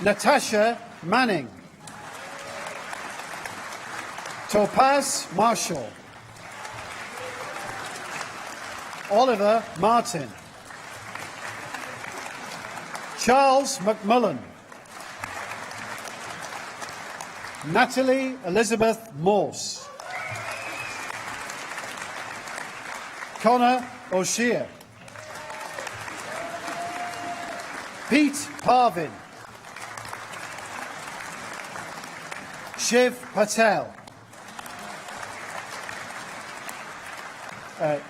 Natasha Manning, Topaz Marshall, Oliver Martin. Charles McMullen. Natalie Elizabeth Morse. Connor O'Shea. Pete Parvin. Shiv Patel.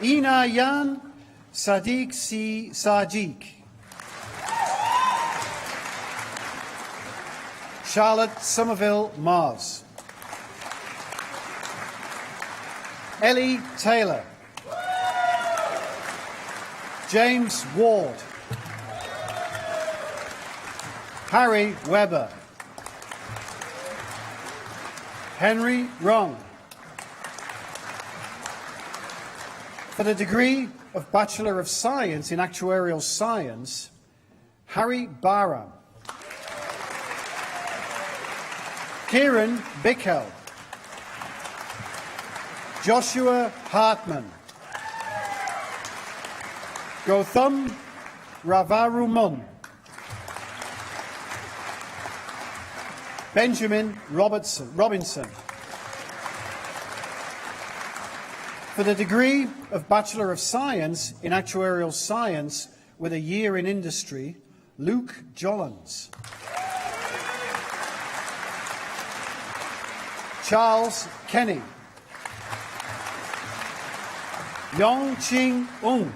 Inayan Sadiq C. Sajik. Charlotte Somerville Mars. Ellie Taylor. James Ward. Harry Webber. Henry Wrong. For the degree of Bachelor of Science in Actuarial Science, Harry Barham. Kieran Bickel. Joshua Hartman. Gautam Ravarumun. Benjamin Robinson. For the degree of Bachelor of Science in Actuarial Science with a year in industry, Luke Jollins. Charles Kenny. Yong Ching Ung.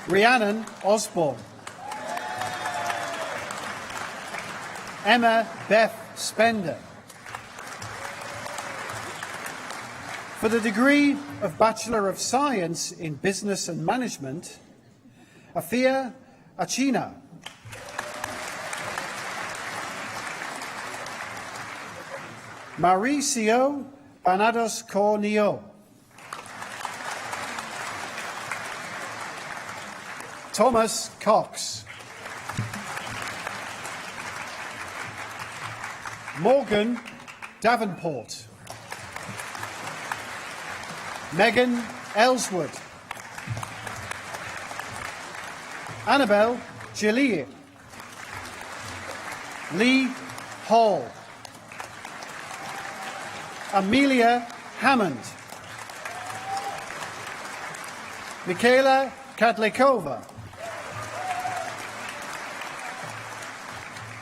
Rhiannon Osborne. Emma Beth Spender. For the degree of Bachelor of Science in Business and Management, Afia Achina. Mauricio Banados Cornio. Thomas Cox. Morgan Davenport. Megan Ellswood. Annabelle Gillier. Lee Hall. Amelia Hammond. Michaela Kadlikova.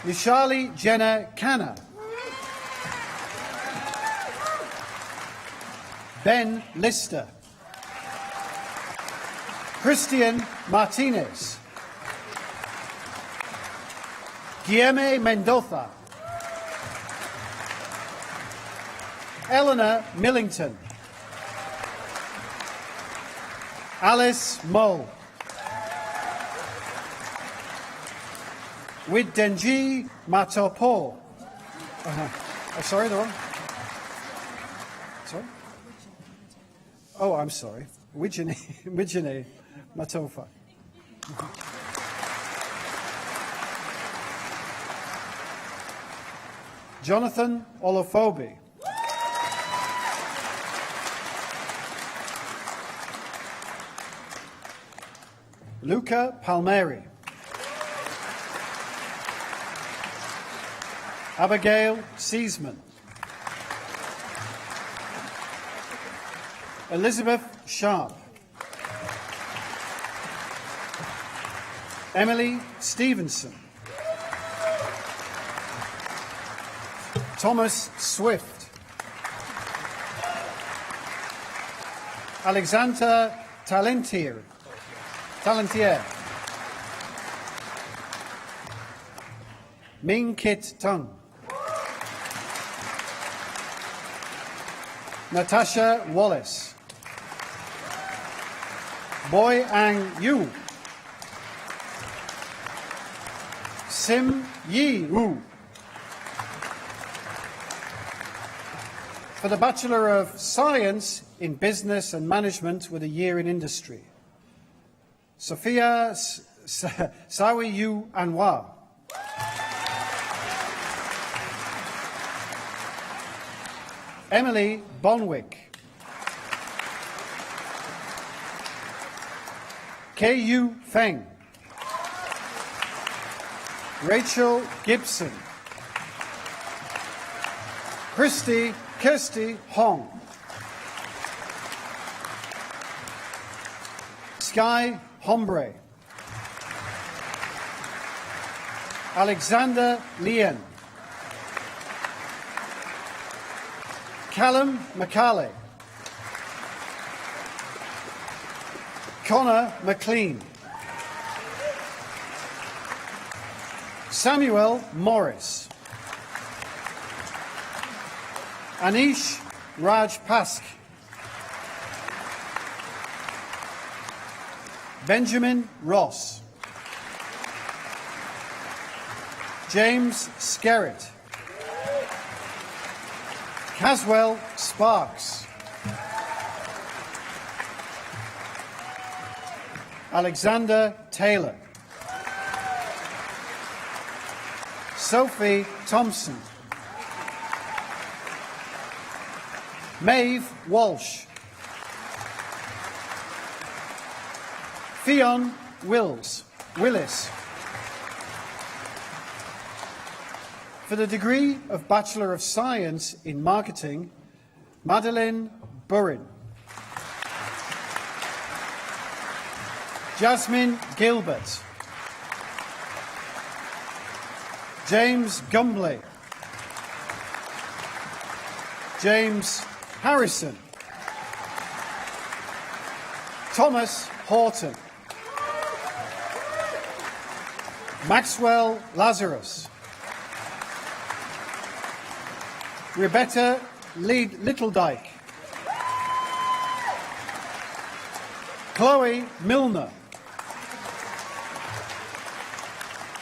Nishali Jenna Kanna. Ben Lister. Christian Martinez. Guillermo Mendoza. Eleanor Millington. Alice Moe. Widdenji Matopo. Sorry, the one. Sorry? Oh, I'm sorry. Wijine Matofa. Jonathan Olophobi. Luca Palmieri. Abigail Seasman. Elizabeth Sharp. Emily Stevenson. Thomas Swift. Alexander Talentier. Ming Kit Tung. Natasha Wallace. Boy Ang Yu. Sim Yi Wu. For the Bachelor of Science in Business and Management with a year in industry, Sophia Sawi Yu Anwar. Emily Bonwick. Kei-Yu Feng, Rachel Gibson, Kirsty Hong, Sky Hombre, Alexander Lien, Callum McCauley, Connor McLean, Samuel Morris, Anish Rajpask, Benjamin Ross, James Skerritt, Caswell Sparks, Alexander Taylor, Sophie Thompson, Maeve Walsh, Fionn Willis. For the degree of Bachelor of Science in Marketing, Madeline Burrin, Jasmine Gilbert, James Gumbley, James Harrison, Thomas Horton, Maxwell Lazarus, Rebecca Littledyke, Chloe Milner,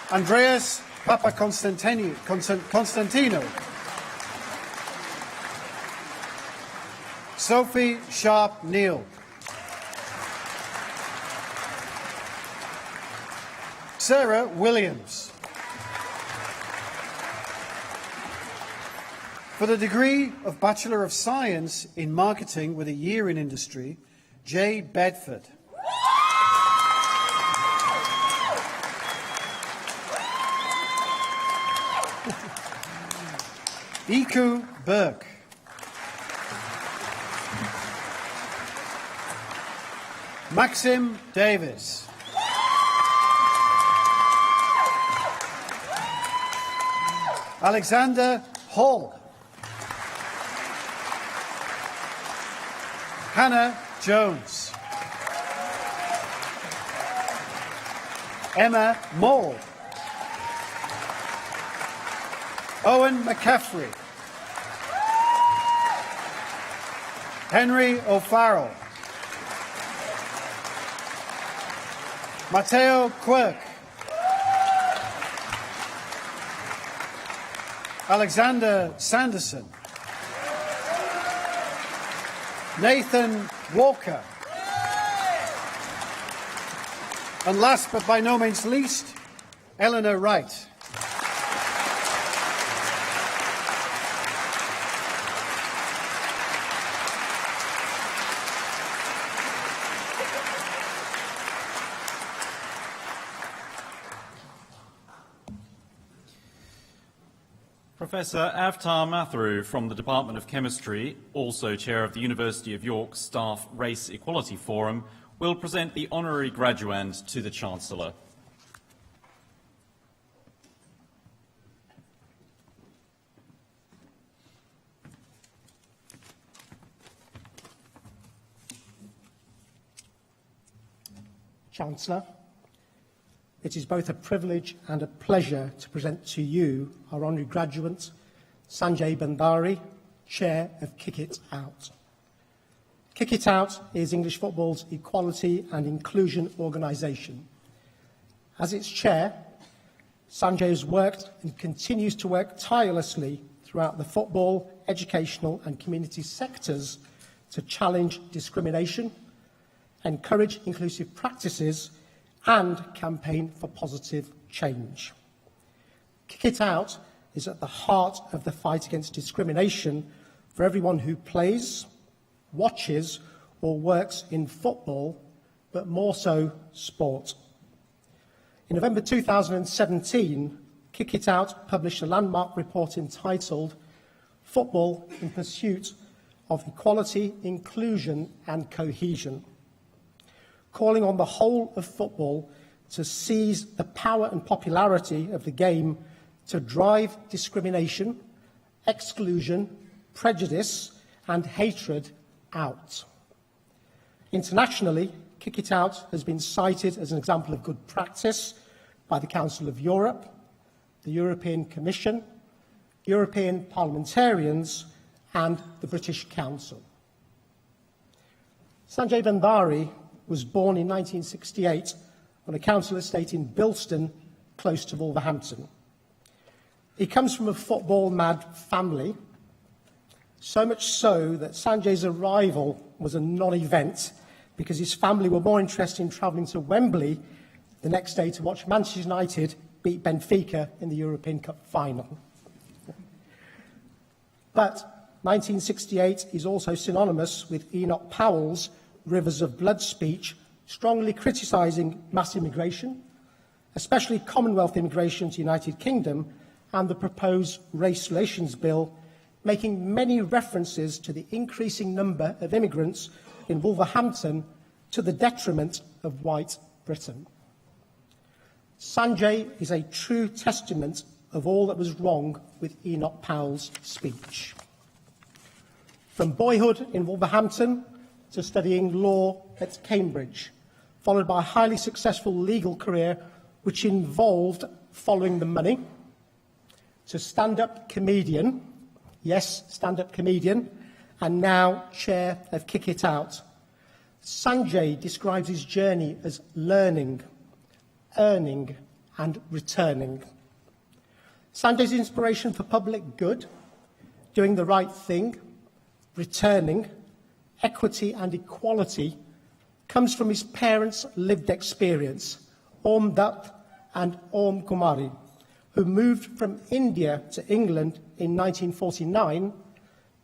Andreas Papa Constantino, Sophie Sharp Neal, Sarah Williams. For the degree of Bachelor of Science in Marketing with a year in industry, Jay Bedford. Iku Burke. Maxim Davis. Alexander Hall. Hannah Jones. Emma Moore. Owen McCaffrey. Henry O'Farrell. Matteo Quirk. Alexander Sanderson. Nathan Walker. And last but by no means least, Eleanor Wright. Professor Avtar Mathuru from the Department of Chemistry, also Chair of the University of York Staff Race Equality Forum, will present the Honorary Graduand to the Chancellor. Chancellor, it is both a privilege and a pleasure to present to you our honorary graduate, Sanjay Bandari, Chair of Kick It Out. Kick It Out is English football's equality and inclusion organisation. As its chair, Sanjay has worked and continues to work tirelessly throughout the football, educational and community sectors to challenge discrimination, encourage inclusive practices and campaign for positive change. Kick It Out is at the heart of the fight against discrimination for everyone who plays, watches or works in football, but more so sport. In November 2017, Kick It Out published a landmark report entitled Football in Pursuit of Equality, Inclusion and Cohesion, calling on the whole of football to seize the power and popularity of the game to drive discrimination, exclusion, prejudice and hatred out. Internationally, Kick It Out has been cited as an example of good practice by the Council of Europe, the European Commission, European parliamentarians and the British Council. Sanjay Bandari was born in 1968 on a council estate in Bilston, close to Wolverhampton. He comes from a football-mad family, so much so that Sanjay's arrival was a non-event because his family were more interested in travelling to Wembley the next day to watch Manchester United beat Benfica in the European Cup final. But 1968 is also synonymous with Enoch Powell's Rivers of Blood speech, strongly criticising mass immigration, especially Commonwealth immigration to the United Kingdom, and the proposed Race Relations Bill, making many references to the increasing number of immigrants in Wolverhampton to the detriment of white Britain. Sanjay is a true testament of all that was wrong with Enoch Powell's speech. From boyhood in Wolverhampton to studying law at Cambridge, followed by a highly successful legal career which involved following the money, to stand-up comedian, yes, stand-up comedian, and now chair of Kick It Out. Sanjay describes his journey as learning, earning, and returning. Sanjay's inspiration for public good, doing the right thing, returning, equity and equality comes from his parents' lived experience, Om Dutt and Om Kumari, who moved from India to England in 1949,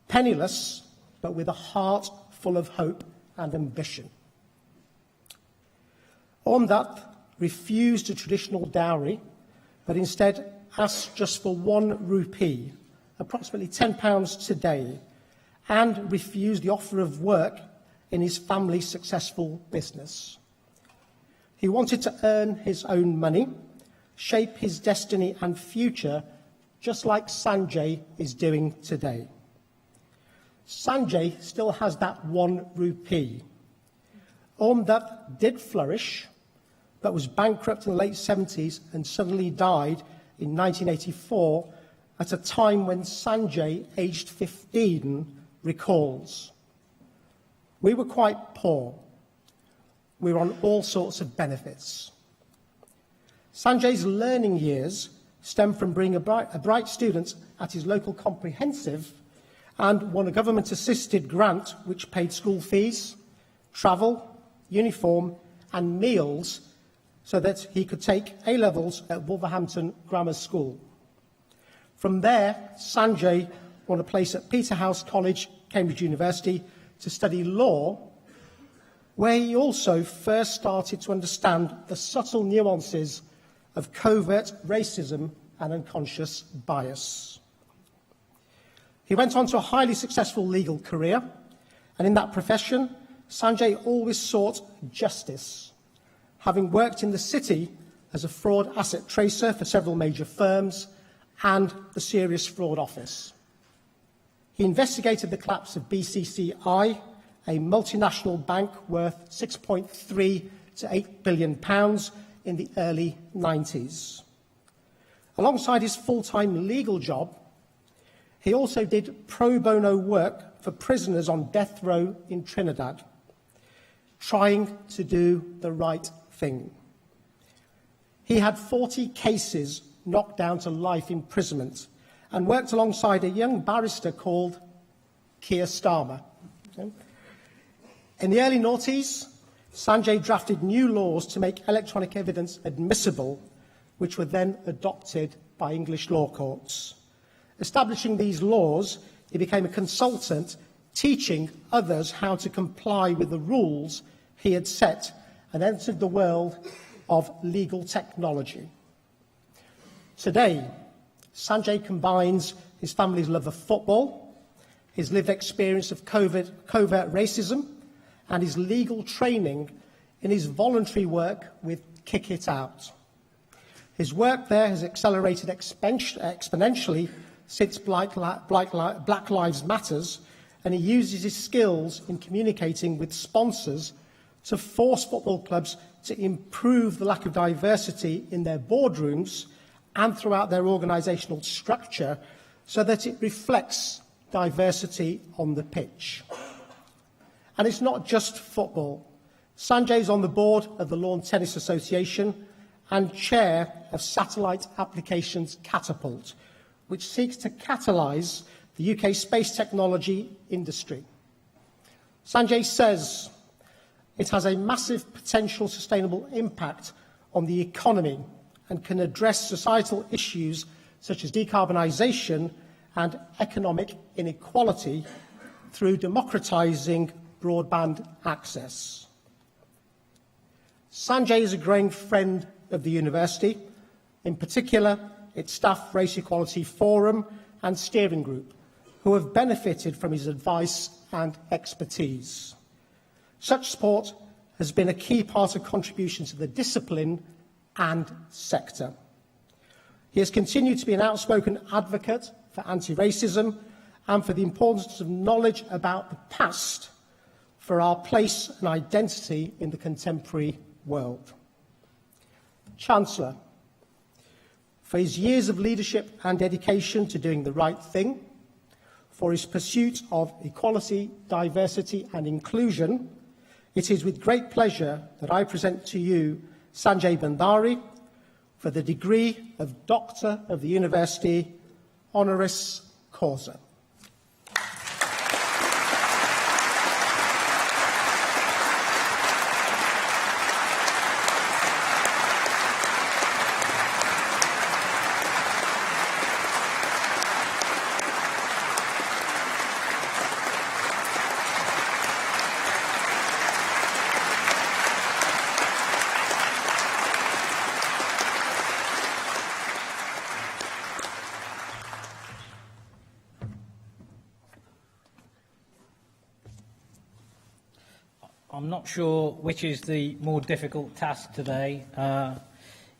penniless, but with a heart full of hope and ambition. Om Dutt refused a traditional dowry, but instead asked just for 1 rupee, approximately £10 today, and refused the offer of work in his family's successful business. He wanted to earn his own money, shape his destiny and future, just like Sanjay is doing today. Sanjay still has that 1 rupee. Om Dutt did flourish, but was bankrupt in the late 70s and suddenly died in 1984 at a time when Sanjay, aged 15, recalls. We were quite poor. We were on all sorts of benefits. Sanjay's learning years stem from being a bright student at his local comprehensive and won a government-assisted grant which paid school fees, travel, uniform and meals so that he could take A-levels at Wolverhampton Grammar School. From there, Sanjay won a place at Peterhouse College, Cambridge University, to study law, where he also first started to understand the subtle nuances of covert racism and unconscious bias. He went on to a highly successful legal career, and in that profession, Sanjay always sought justice, having worked in the city as a fraud asset tracer for several major firms and the Serious Fraud Office. He investigated the collapse of BCCI, a multinational bank worth £6.3 to £8 billion in the early 90s. Alongside his full-time legal job, he also did pro bono work for prisoners on death row in Trinidad, trying to do the right thing. He had 40 cases knocked down to life imprisonment and worked alongside a young barrister called Keir Starmer. In the early noughties, Sanjay drafted new laws to make electronic evidence admissible, which were then adopted by English law courts. Establishing these laws, he became a consultant, teaching others how to comply with the rules he had set and entered the world of legal technology. Today, Sanjay combines his family's love of football, his lived experience of covert racism, and his legal training in his voluntary work with Kick It Out. His work there has accelerated exponentially since Black Lives Matters, and he uses his skills in communicating with sponsors to force football clubs to improve the lack of diversity in their boardrooms and throughout their organisational structure so that it reflects diversity on the pitch. And it's not just football. Sanjay's on the board of the Lawn Tennis Association and chair of Satellite Applications Catapult, which seeks to catalyse the UK space technology industry. Sanjay says it has a massive potential sustainable impact on the economy and can address societal issues such as decarbonisation and economic inequality through democratising broadband access. Sanjay is a growing friend of the university, in particular its Staff Race Equality Forum and Steering Group, who have benefited from his advice and expertise. Such support has been a key part of contribution to the discipline and sector. He has continued to be an outspoken advocate for anti-racism and for the importance of knowledge about the past for our place and identity in the contemporary world. Chancellor, for his years of leadership and dedication to doing the right thing, for his pursuit of equality, diversity and inclusion, it is with great pleasure that I present to you Sanjay Bandari for the degree of Doctor of the University, Honoris Causa. I'm not sure which is the more difficult task today,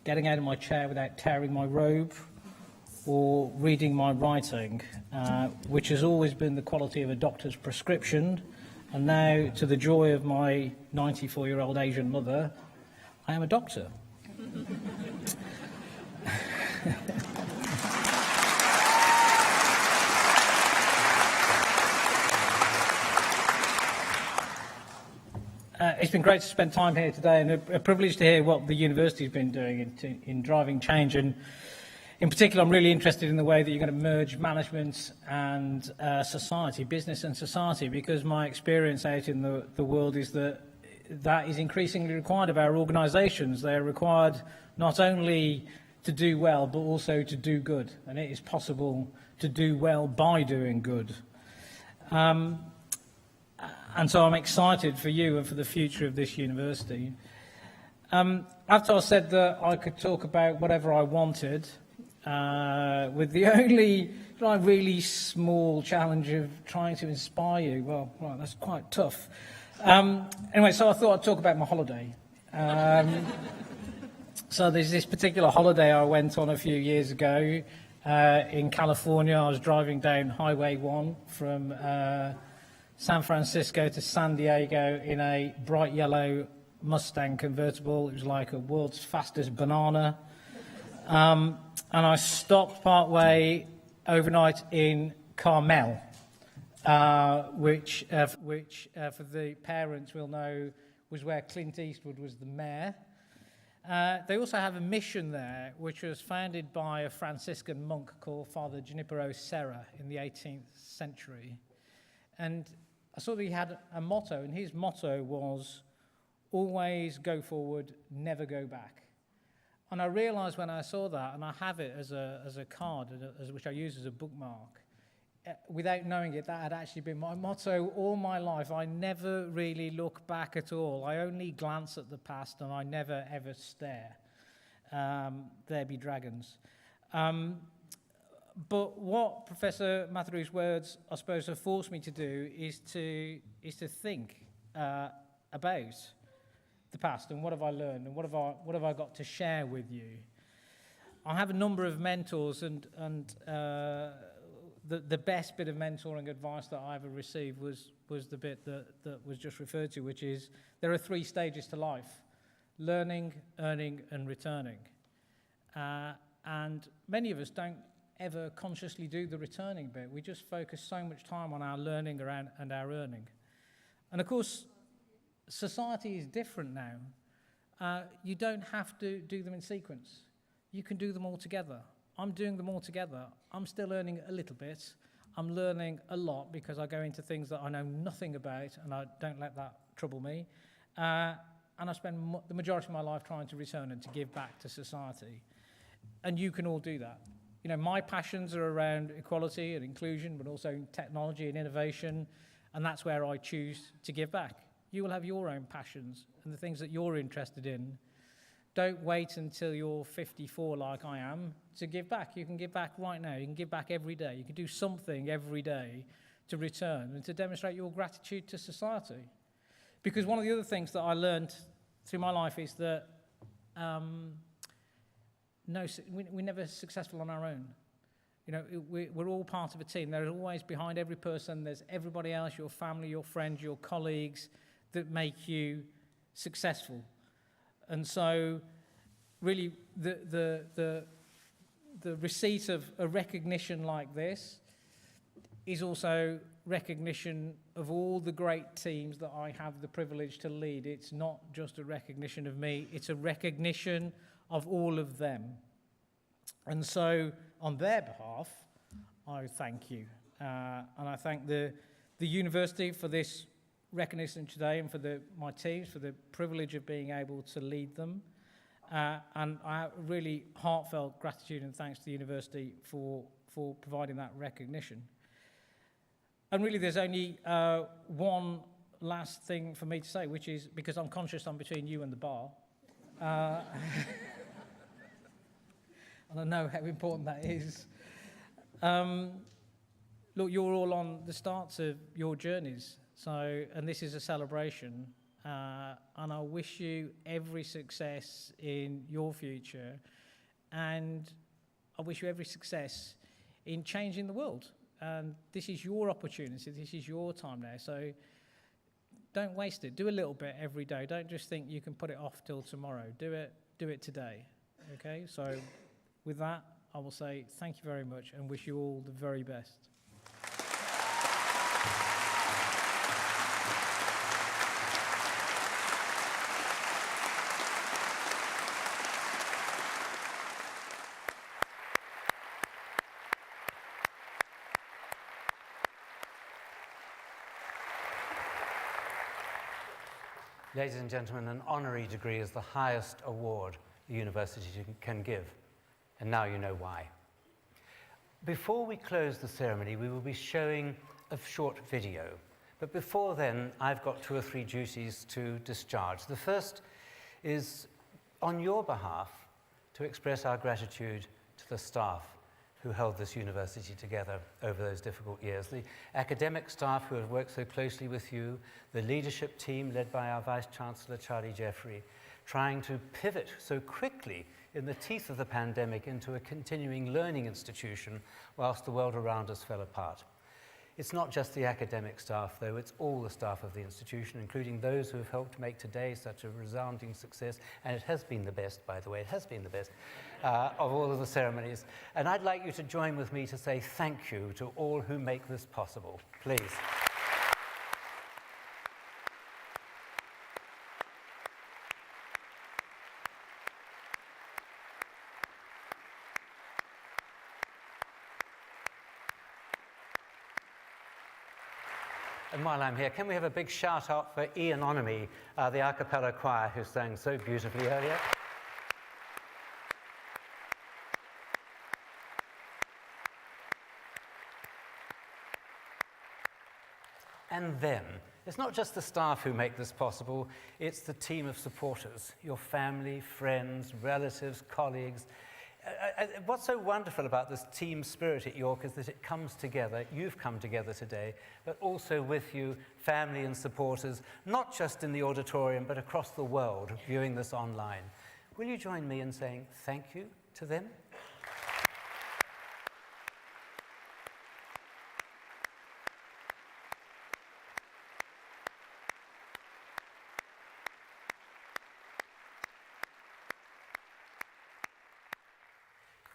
getting out of my chair without tearing my robe or reading my writing, which has always been the quality of a doctor's prescription. And now, to the joy of my 94-year-old Asian mother, I am a doctor. It's been great to spend time here today, and a privilege to hear what the university has been doing in driving change. And in particular, I'm really interested in the way that you're going to merge management and society, business and society, because my experience out in the world is that that is increasingly required of our organisations. They are required not only to do well, but also to do good. And it is possible to do well by doing good. And so I'm excited for you and for the future of this university. After I said that I could talk about whatever I wanted, with the only really small challenge of trying to inspire you, well, that's quite tough. Anyway, so I thought I'd talk about my holiday. So there's this particular holiday I went on a few years ago in California. I was driving down Highway 1 from San Francisco to San Diego in a bright yellow Mustang convertible. It was like a world's fastest banana. And I stopped partway overnight in Carmel, which for the parents will know was where Clint Eastwood was the mayor. They also have a mission there, which was founded by a Franciscan monk called Father Junipero Serra in the 18th century. And I saw that he had a motto, and his motto was, always go forward, never go back. And I realised when I saw that, and I have it as a card, which I use as a bookmark, without knowing it, that had actually been my motto all my life. I never really look back at all. I only glance at the past, and I never ever stare. There be dragons. But what Professor Matheru's words, I suppose, have forced me to do is to think about the past and what have I learned and what have I got to share with you. I have a number of mentors, and the best bit of mentoring advice that I ever received was the bit that was just referred to, which is there are 3 stages to life: learning, earning, and returning. And many of us don't ever consciously do the returning bit. We just focus so much time on our learning and our earning. And of course, society is different now. You don't have to do them in sequence. You can do them all together. I'm doing them all together. I'm still earning a little bit. I'm learning a lot because I go into things that I know nothing about, and I don't let that trouble me. And I spend the majority of my life trying to return and to give back to society. And you can all do that. You know, my passions are around equality and inclusion, but also technology and innovation, and that's where I choose to give back. You will have your own passions and the things that you're interested in. Don't wait until you're 54 like I am to give back. You can give back right now. You can give back every day. You can do something every day to return and to demonstrate your gratitude to society. Because one of the other things that I learned through my life is that we're never successful on our own. You know, we're all part of a team. There's always behind every person, there's everybody else, your family, your friends, your colleagues, that make you successful. And so, really, the receipt of a recognition like this is also recognition of all the great teams that I have the privilege to lead. It's not just a recognition of me, it's a recognition of all of them. And so, on their behalf, I thank you. And I thank the university for this recognition today, and for my teams for the privilege of being able to lead them. And I have really heartfelt gratitude and thanks to the university for providing that recognition. And really, there's only one last thing for me to say, which is, because I'm conscious I'm between you and the bar, and I know how important that is. Look, you're all on the starts of your journeys, and this is a celebration, and I wish you every success in your future, and I wish you every success in changing the world. And this is your opportunity, this is your time now, so don't waste it. Do a little bit every day. Don't just think you can put it off till tomorrow. Do it today, okay? So with that, I will say thank you very much and wish you all the very best. Ladies and gentlemen, an honorary degree is the highest award the university can give, and now you know why. Before we close the ceremony, we will be showing a short video. But before then, I've got 2 or 3 duties to discharge. The first is, on your behalf, to express our gratitude to the staff who held this university together over those difficult years. The academic staff who have worked so closely with you, the leadership team led by our Vice-Chancellor, Charlie Jeffrey, trying to pivot so quickly in the teeth of the pandemic into a continuing learning institution whilst the world around us fell apart. It's not just the academic staff, though, it's all the staff of the institution, including those who have helped make today such a resounding success, and it has been the best, by the way, it has been the best of all of the ceremonies. And I'd like you to join with me to say thank you to all who make this possible. Please. And while I'm here, can we have a big shout out for Honorary, the a cappella choir who sang so beautifully earlier? and them. It's not just the staff who make this possible, it's the team of supporters, your family, friends, relatives, colleagues. What's so wonderful about this team spirit at York is that it comes together. You've come together today, but also with you, family and supporters, not just in the auditorium, but across the world, viewing this online. Will you join me in saying thank you to them?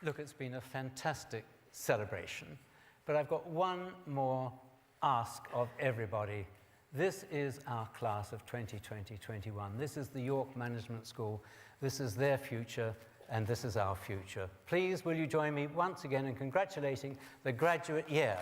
Look, it's been a fantastic celebration, but I've got one more ask of everybody. This is our class of 2020-21. This is the York Management School. This is their future, and this is our future. Please, will you join me once again in congratulating the graduate year.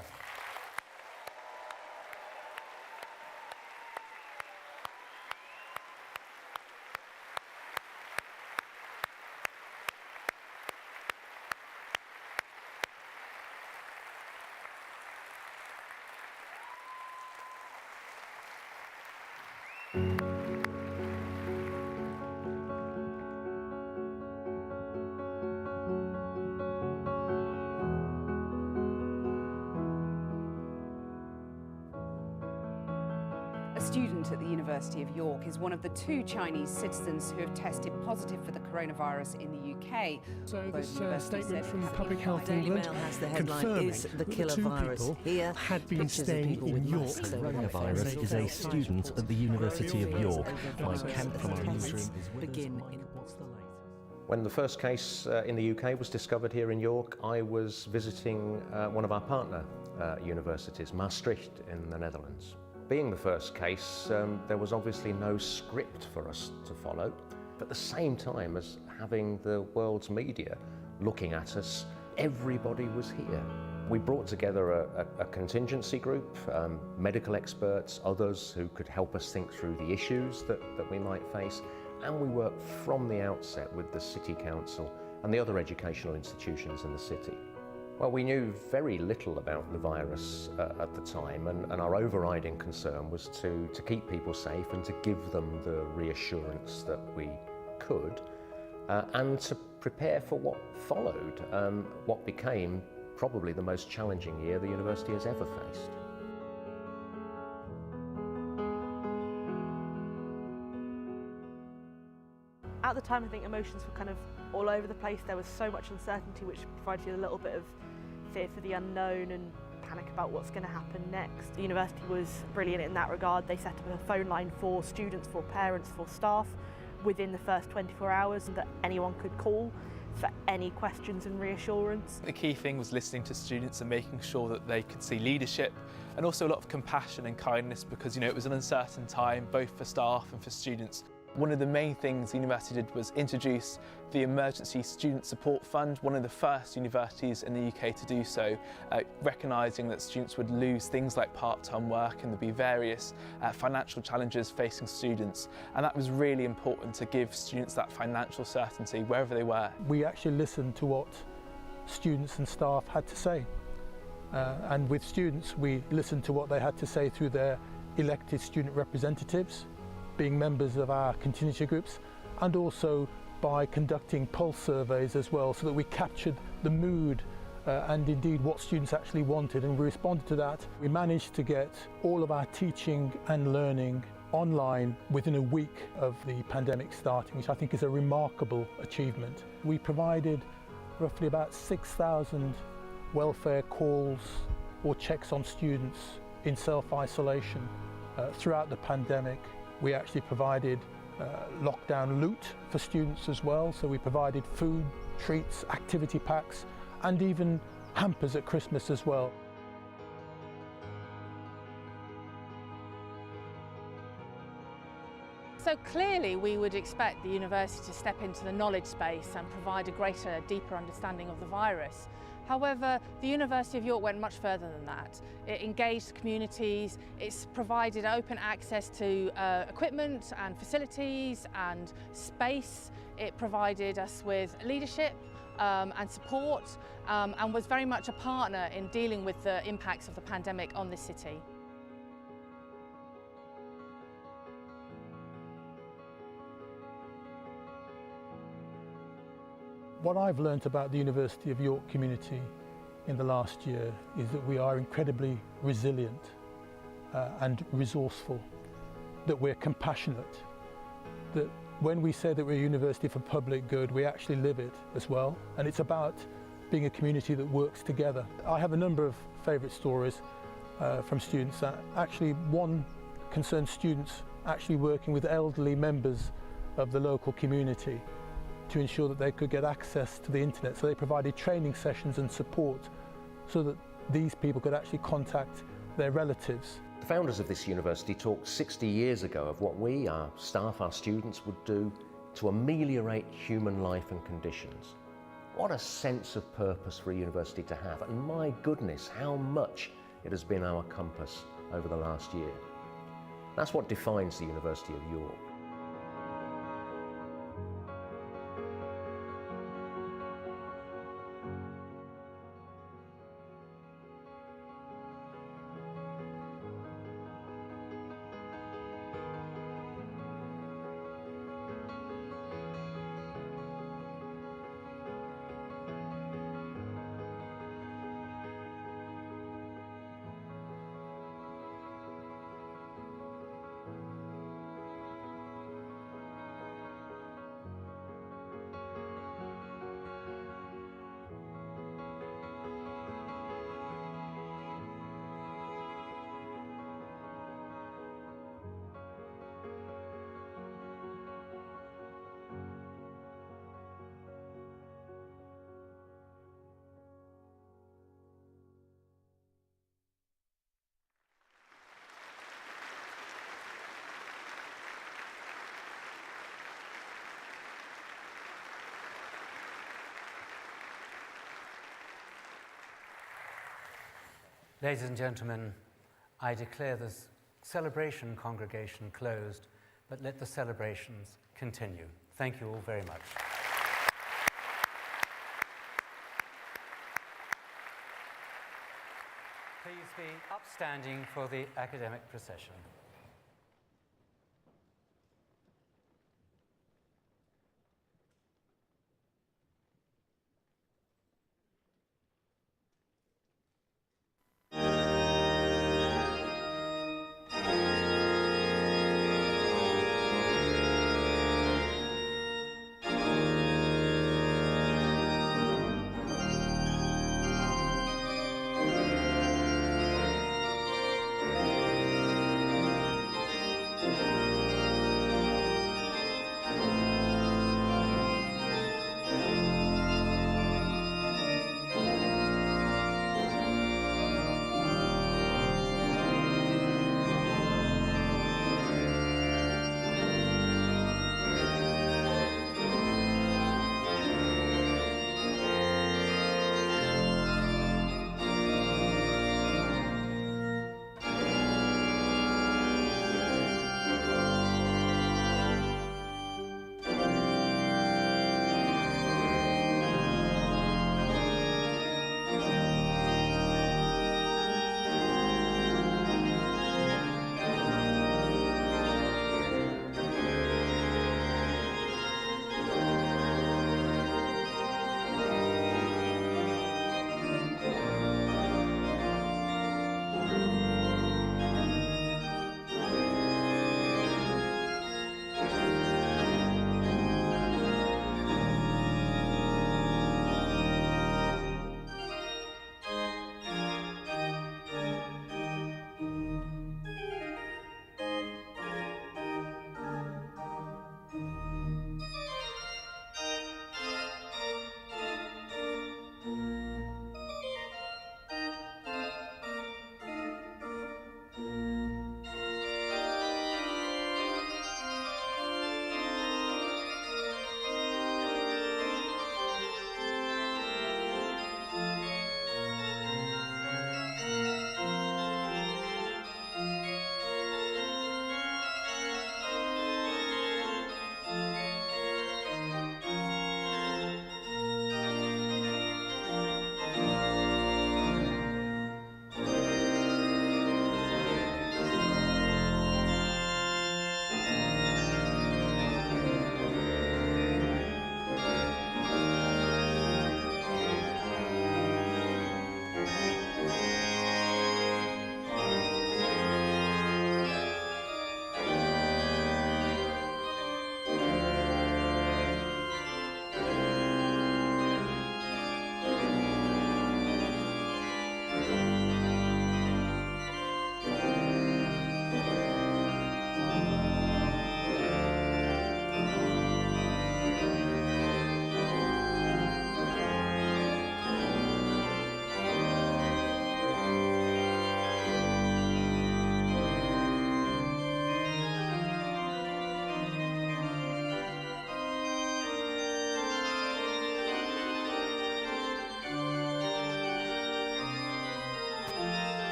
A student at the University of York is one of the 2 Chinese citizens who have tested positive for the coronavirus in the UK. So Although this the university statement said from it had Public been Health Daily England Mail has the headline, confirming "Is the that killer 2 virus people here?" had been Pictures of staying people in with York. masks over Right. their Coronavirus is a student at the University of York. My camp from our newsroom is begin in When the first case in the UK was discovered here in York, I was visiting one of our partner universities, Maastricht in the Netherlands. Being the first case, there was obviously no script for us to follow. At the same time as having the world's media looking at us, everybody was here. We brought together a contingency group, medical experts, others who could help us think through the issues that we might face, and we worked from the outset with the City Council and the other educational institutions in the city. Well, we knew very little about the virus at the time, and our overriding concern was to keep people safe and to give them the reassurance that we could, and to prepare for what followed, what became probably the most challenging year the university has ever faced. At the time, I think emotions were kind of all over the place. There was so much uncertainty, which provided you a little bit of fear for the unknown and panic about what's going to happen next. The university was brilliant in that regard. They set up a phone line for students, for parents, for staff within the first 24 hours that anyone could call for any questions and reassurance. The key thing was listening to students and making sure that they could see leadership and also a lot of compassion and kindness, because it was an uncertain time both for staff and for students. One of the main things the university did was introduce the Emergency Student Support Fund, one of the first universities in the UK to do so, recognising that students would lose things like part-time work and there'd be various financial challenges facing students. And that was really important to give students that financial certainty wherever they were. We actually listened to what students and staff had to say. And with students, we listened to what they had to say through their elected student representatives, being members of our contingency groups, and also by conducting pulse surveys as well, so that we captured the mood and indeed what students actually wanted, and we responded to that. We managed to get all of our teaching and learning online within a week of the pandemic starting, which I think is a remarkable achievement. We provided roughly about 6,000 welfare calls or checks on students in self-isolation throughout the pandemic. We actually provided lockdown loot for students as well, so we provided food, treats, activity packs, and even hampers at Christmas as well. So clearly we would expect the university to step into the knowledge space and provide a greater, deeper understanding of the virus. However, the University of York went much further than that. It engaged communities, it's provided open access to equipment and facilities and space. It provided us with leadership and support and was very much a partner in dealing with the impacts of the pandemic on this city. What I've learnt about the University of York community in the last year is that we are incredibly resilient and resourceful, that we're compassionate, that when we say that we're a university for public good, we actually live it as well. And it's about being a community that works together. I have a number of favourite stories from students. Actually, one concerns students actually working with elderly members of the local community to ensure that they could get access to the internet. So they provided training sessions and support so that these people could actually contact their relatives. The founders of this university talked 60 years ago of what we, our staff, our students, would do to ameliorate human life and conditions. What a sense of purpose for a university to have, and my goodness, how much it has been our compass over the last year. That's what defines the University of York. Ladies and gentlemen, I declare this celebration congregation closed, but let the celebrations continue. Thank you all very much. Please be upstanding for the academic procession.